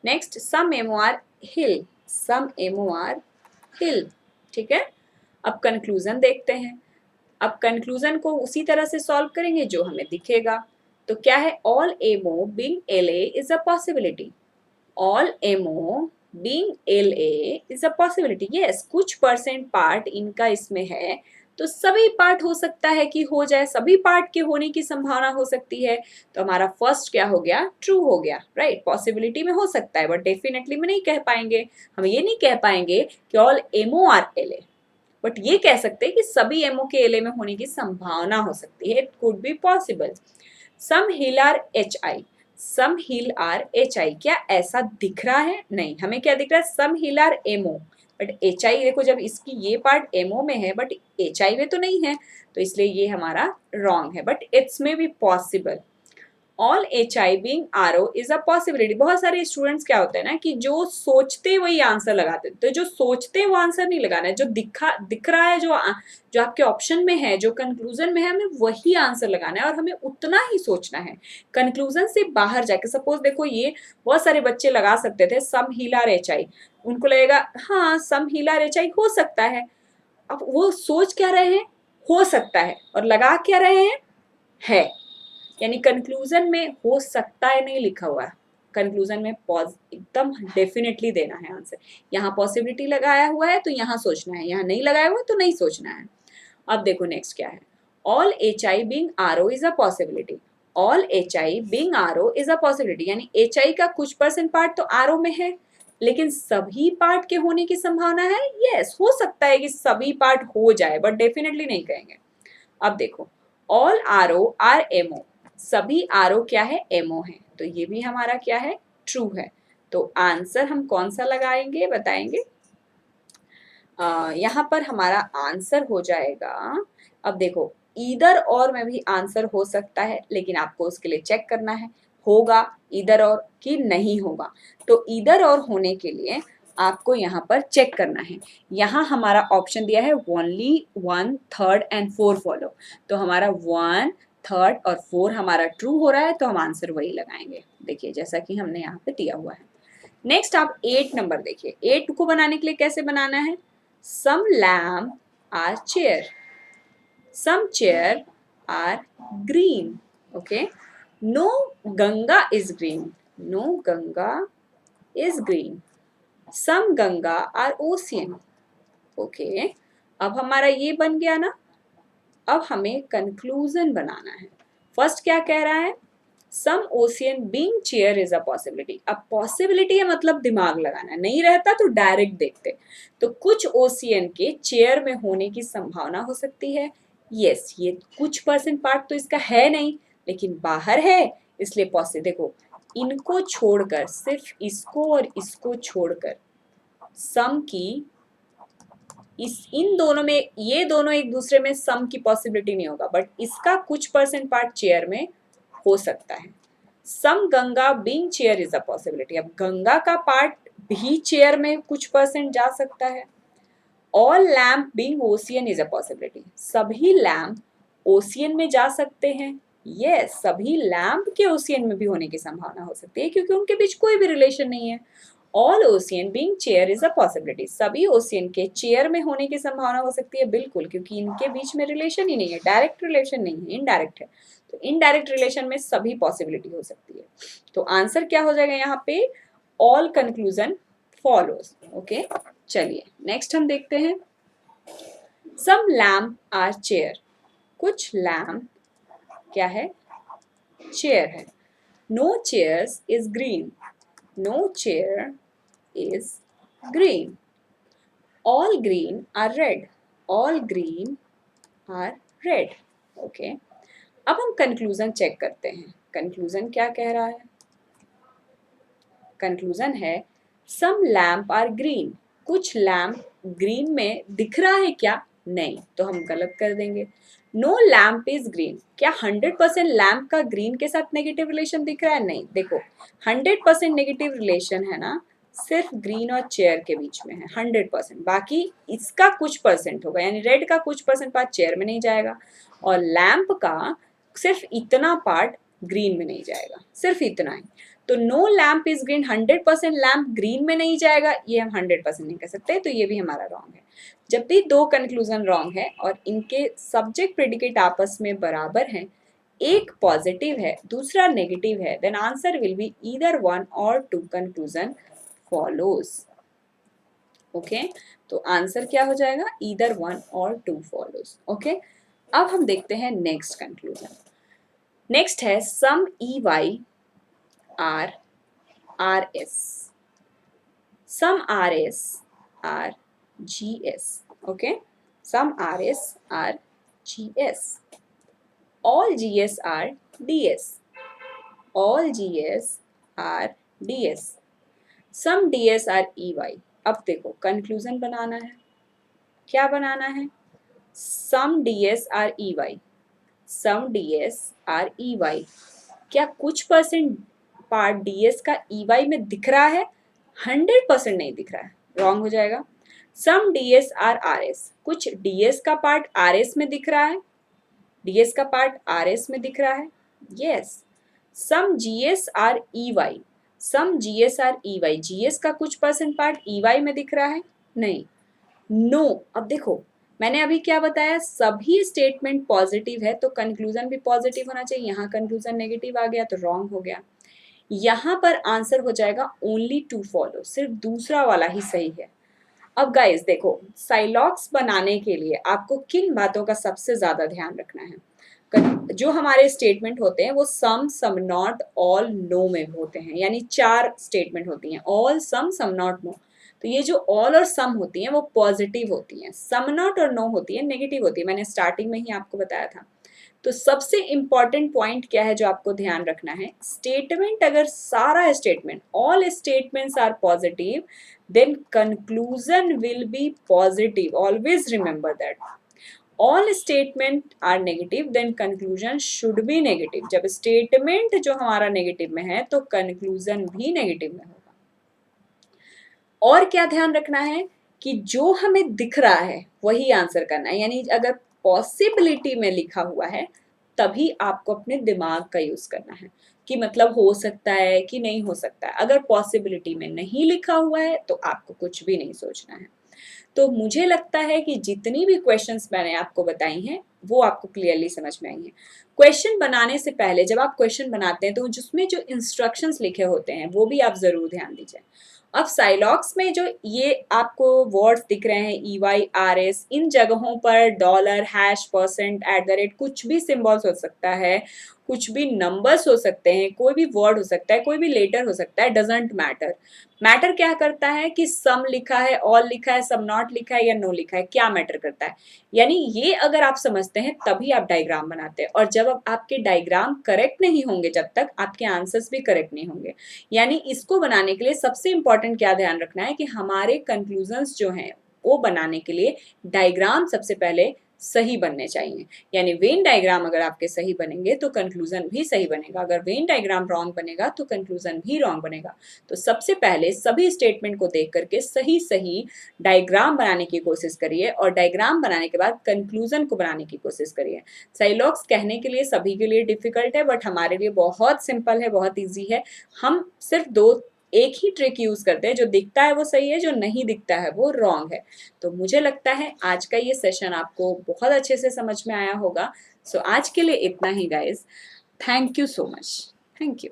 Next some M O are hill, some M O are hill. ठीक है, अब कंक्लूजन देखते हैं। अब कंक्लूजन को उसी तरह से सॉल्व करेंगे जो हमें दिखेगा। तो क्या है, all M O being L A is a possibility, all M O being L A is a possibility, yes कुछ परसेंट पार्ट इनका इसमें है, तो सभी पार्ट हो सकता है कि हो जाए, सभी पार्ट के होने की संभावना हो सकती है। तो हमारा फर्स्ट क्या हो गया, ट्रू हो गया, राइट। पॉसिबिलिटी में हो सकता है बट डेफिनेटली में नहीं कह पाएंगे। हम ये नहीं कह पाएंगे कि all M O are L A, but ये कह सकते हैं कि सभी एमओ के एल ए में होने की संभावना हो सकती है, it could be possible. Some hill are H I, some hill are H I, क्या ऐसा दिख रहा है? नहीं, हमें क्या दिख रहा है, some hill are MO, but H I देखो जब इसकी ये पार्ट एमओ में है बट एच आई में तो नहीं है, तो इसलिए ये हमारा रॉन्ग है, बट इट्स में भी possible. All H I being R O is a possibility, बहुत सारे स्टूडेंट्स क्या होते हैं ना कि जो सोचते वही आंसर लगाते, तो जो सोचते वो आंसर नहीं लगाना है, जो दिख रहा है, जो आपके ऑप्शन में है, जो कंक्लूजन में है, हमें वही आंसर लगाना है और हमें उतना ही सोचना है। कंक्लूजन से बाहर जाके सपोज देखो ये बहुत सारे बच्चे लगा सकते थे सम हीलार एच आई, उनको लगेगा हाँ सम हीलार एच आई हो सकता है। अब वो सोच क्या रहे हैं, हो सकता है, और लगा क्या रहे हैं, है, यानी कंक्लूजन में हो सकता है नहीं लिखा हुआ है, कंक्लूजन में पॉज एकदम डेफिनेटली देना है आंसर। यहाँ पॉसिबिलिटी लगाया हुआ है तो यहाँ सोचना है, यहाँ नहीं लगाया हुआ है तो नहीं सोचना है। अब देखो नेक्स्ट क्या है, all H I being R O is a possibility. All H I being R O is a possibility, यानी एच आई का कुछ परसेंट पार्ट तो आर ओ में है, लेकिन सभी पार्ट के होने की संभावना है। यस, हो सकता है कि सभी पार्ट हो जाए, बट डेफिनेटली नहीं कहेंगे। अब देखो, all R O are M O, सभी आर ओ क्या है, एमओ है, तो ये भी हमारा क्या है, ट्रू है। तो आंसर हम कौन सा लगाएंगे बताएंगे। यहाँ पर हमारा आंसर हो जाएगा, अब देखो ईदर और में भी आंसर हो सकता है, लेकिन आपको उसके लिए चेक करना है होगा ईदर और कि नहीं होगा। तो ईदर और होने के लिए आपको यहाँ पर चेक करना है। यहाँ हमारा ऑप्शन दिया है ओनली 1, 3 एंड 4 फॉलो, तो हमारा 1, 3 और 4 हमारा ट्रू हो रहा है, तो हम आंसर वही लगाएंगे। देखिए जैसा कि हमने यहाँ पे दिया हुआ है। नेक्स्ट आप 8 नंबर देखिए, 8 को बनाने के लिए कैसे बनाना है, some lamp are chair, some chair are green, okay, no Ganga is green, no Ganga is green, some Ganga are ocean, okay। अब हमारा ये बन गया ना, अब हमें कंक्लूजन बनाना है। फर्स्ट क्या कह रहा है, some ocean being chair is a possibility. अब पॉसिबिलिटी है मतलब दिमाग लगाना, नहीं रहता तो डायरेक्ट देखते। तो कुछ ओशियन के चेयर में होने की संभावना हो सकती है। यस, ये कुछ परसेंट पार्ट तो इसका है नहीं, लेकिन बाहर है, इसलिए पॉसिबल। देखो इनको छोड़कर, सिर्फ इसको और इसको छोड़कर सम की इन दोनों में, ये दोनों एक दूसरे में सम की पॉसिबिलिटी नहीं होगा, बट इसका कुछ परसेंट पार्ट चेयर में हो सकता है। Some Ganga being chair is a possibility, अब गंगा का पार्ट भी चेयर में कुछ परसेंट जा सकता है। All lamp being ocean is a possibility, सभी लैम्प ओशियन में जा सकते हैं। यस, सभी लैम्प के ओशियन में भी होने की संभावना हो सकती है, क्योंकि उनके बीच कोई भी रिलेशन नहीं है। All ocean being chair is a possibility, सभी ओशियन के चेयर में होने की संभावना हो सकती है, बिल्कुल, क्योंकि इनके बीच में रिलेशन ही नहीं है, डायरेक्ट रिलेशन नहीं है, इनडायरेक्ट है। तो इनडायरेक्ट रिलेशन में सभी पॉसिबिलिटी हो सकती है। तो आंसर क्या हो जाएगा यहाँ पे, ऑल कंक्लूजन फॉलोज। ओके, चलिए नेक्स्ट हम देखते हैं, सम लैम्प आर चेयर, कुछ लैम्प क्या है, चेयर है। No chairs is green, no chair is green, all green are red, all green are red, okay। अब हम कंक्लूजन चेक करते हैं, कंक्लूजन क्या कह रहा है, कंक्लूजन है सम लैम्प आर ग्रीन, कुछ लैम्प ग्रीन में दिख रहा है क्या, नहीं, तो हम गलत कर देंगे। नो लैम्प इज ग्रीन, क्या 100% लैम्प का ग्रीन के साथ नेगेटिव रिलेशन दिख रहा है, नहीं। देखो 100% नेगेटिव रिलेशन है ना, सिर्फ ग्रीन और चेयर के बीच में है 100%, बाकी इसका कुछ परसेंट होगा, यानी रेड का कुछ परसेंट पार्ट चेयर में नहीं जाएगा, और लैम्प का सिर्फ इतना पार्ट ग्रीन में नहीं जाएगा, सिर्फ इतना ही। तो no lamp is green, 100% lamp green में नहीं जाएगा, ये हम 100% नहीं कह सकते, तो ये भी हमारा रॉन्ग है। जब भी दो कंक्लूजन रॉन्ग है और इनके सब्जेक्ट प्रेडिकेट आपस में बराबर हैं, एक पॉजिटिव है दूसरा नेगेटिव है, then answer will be either 1 और 2 कंक्लूजन फॉलोज। ओके, तो आंसर क्या हो जाएगा, ईदर 1 और 2 फॉलोज। ओके, अब हम देखते हैं नेक्स्ट कंक्लूजन। नेक्स्ट है some E Y are R S, some R S are G S, okay, some R S are G S, all G S are D S, all G S are D S, some D S are E Y. अब देखो कंक्लूजन बनाना है, क्या बनाना है, some D S are E Y, some D S are E Y, क्या कुछ परसेंट पार्ट डी एस का ई वाई में दिख रहा है, 100% नहीं दिख रहा है, रॉन्ग हो जाएगा। Some D S are R S, कुछ डी एस का पार्ट आर एस में दिख रहा है, डी एस का पार्ट आर एस में दिख रहा है, yes. Some G S are E Y, some G S are E Y, G S का कुछ परसेंट पार्ट ई वाई में दिख रहा है, नहीं। नो, अब देखो मैंने अभी क्या बताया, सभी स्टेटमेंट पॉजिटिव है तो कंक्लूजन भी पॉजिटिव होना चाहिए। यहाँ कंक्लूजन नेगेटिव आ गया तो रॉन्ग हो गया। यहाँ पर आंसर हो जाएगा ओनली टू फॉलो, सिर्फ दूसरा वाला ही सही है। अब गाइस देखो, साइलॉक्स बनाने के लिए आपको किन बातों का सबसे ज्यादा ध्यान रखना है। जो हमारे स्टेटमेंट होते हैं वो सम, सम नॉट, ऑल, नो में होते हैं, यानी 4 स्टेटमेंट होती हैं, ऑल, सम नॉट, नो। तो ये जो ऑल और सम होती हैं वो पॉजिटिव होती हैं, सम नॉट और नो होती है नेगेटिव होती है, मैंने स्टार्टिंग में ही आपको बताया था। तो सबसे इंपॉर्टेंट पॉइंट क्या है जो आपको ध्यान रखना है, स्टेटमेंट अगर सारा statement, all statements are positive, then conclusion will be positive, always remember that. All statement are negative, then conclusion should be negative. जब स्टेटमेंट जो हमारा नेगेटिव में है तो कंक्लूजन भी नेगेटिव में होगा। और क्या ध्यान रखना है कि जो हमें दिख रहा है वही आंसर करना है, यानी अगर पॉसिबिलिटी में लिखा हुआ है तभी आपको अपने दिमाग का यूज करना है कि मतलब हो सकता है कि नहीं हो सकता है। अगर पॉसिबिलिटी में नहीं लिखा हुआ है तो आपको कुछ भी नहीं सोचना है। तो मुझे लगता है कि जितनी भी क्वेश्चंस मैंने आपको बताई हैं वो आपको क्लियरली समझ में आई हैं। क्वेश्चन बनाने से पहले जब आप क्वेश्चन बनाते हैं तो जिसमें जो इंस्ट्रक्शंस लिखे होते हैं वो भी आप जरूर ध्यान दीजिए। अब साइलॉक्स में जो ये आपको वर्ड्स दिख रहे हैं EYRS, इन जगहों पर dollar, hash, percent, at the rate, कुछ भी सिंबल्स हो सकता है, कुछ भी नंबर्स हो सकते हैं, कोई भी वर्ड हो सकता है, कोई भी लेटर हो सकता है, डजेंट मैटर। मैटर क्या करता है कि सम लिखा है, ऑल लिखा है, सम नॉट लिखा है या नो लिखा है, क्या मैटर करता है। यानी ये अगर आप समझते हैं तभी आप डायग्राम बनाते हैं, और जब आपके डायग्राम करेक्ट नहीं होंगे जब तक आपके आंसर्स भी करेक्ट नहीं होंगे। यानी इसको बनाने के लिए सबसे इंपॉर्टेंट क्या ध्यान रखना है कि हमारे कंक्लूजन्स जो हैं वो बनाने के लिए डायग्राम सबसे पहले सही बनने चाहिए। यानी वेन डायग्राम अगर आपके सही बनेंगे तो कंक्लूजन भी सही बनेगा, अगर वेन डायग्राम रॉन्ग बनेगा तो कंक्लूजन भी रॉन्ग बनेगा। तो सबसे पहले सभी स्टेटमेंट को देख करके सही सही डायग्राम बनाने की कोशिश करिए, और डायग्राम बनाने के बाद कंक्लूजन को बनाने की कोशिश करिए। साइलॉक्स कहने के लिए सभी के लिए डिफिकल्ट है, बट हमारे लिए बहुत सिंपल है, बहुत ईजी है। हम सिर्फ एक ही ट्रिक यूज करते हैं, जो दिखता है वो सही है, जो नहीं दिखता है वो रॉन्ग है। तो मुझे लगता है आज का ये सेशन आपको बहुत अच्छे से समझ में आया होगा। सो आज के लिए इतना ही guys, thank you so much, thank you.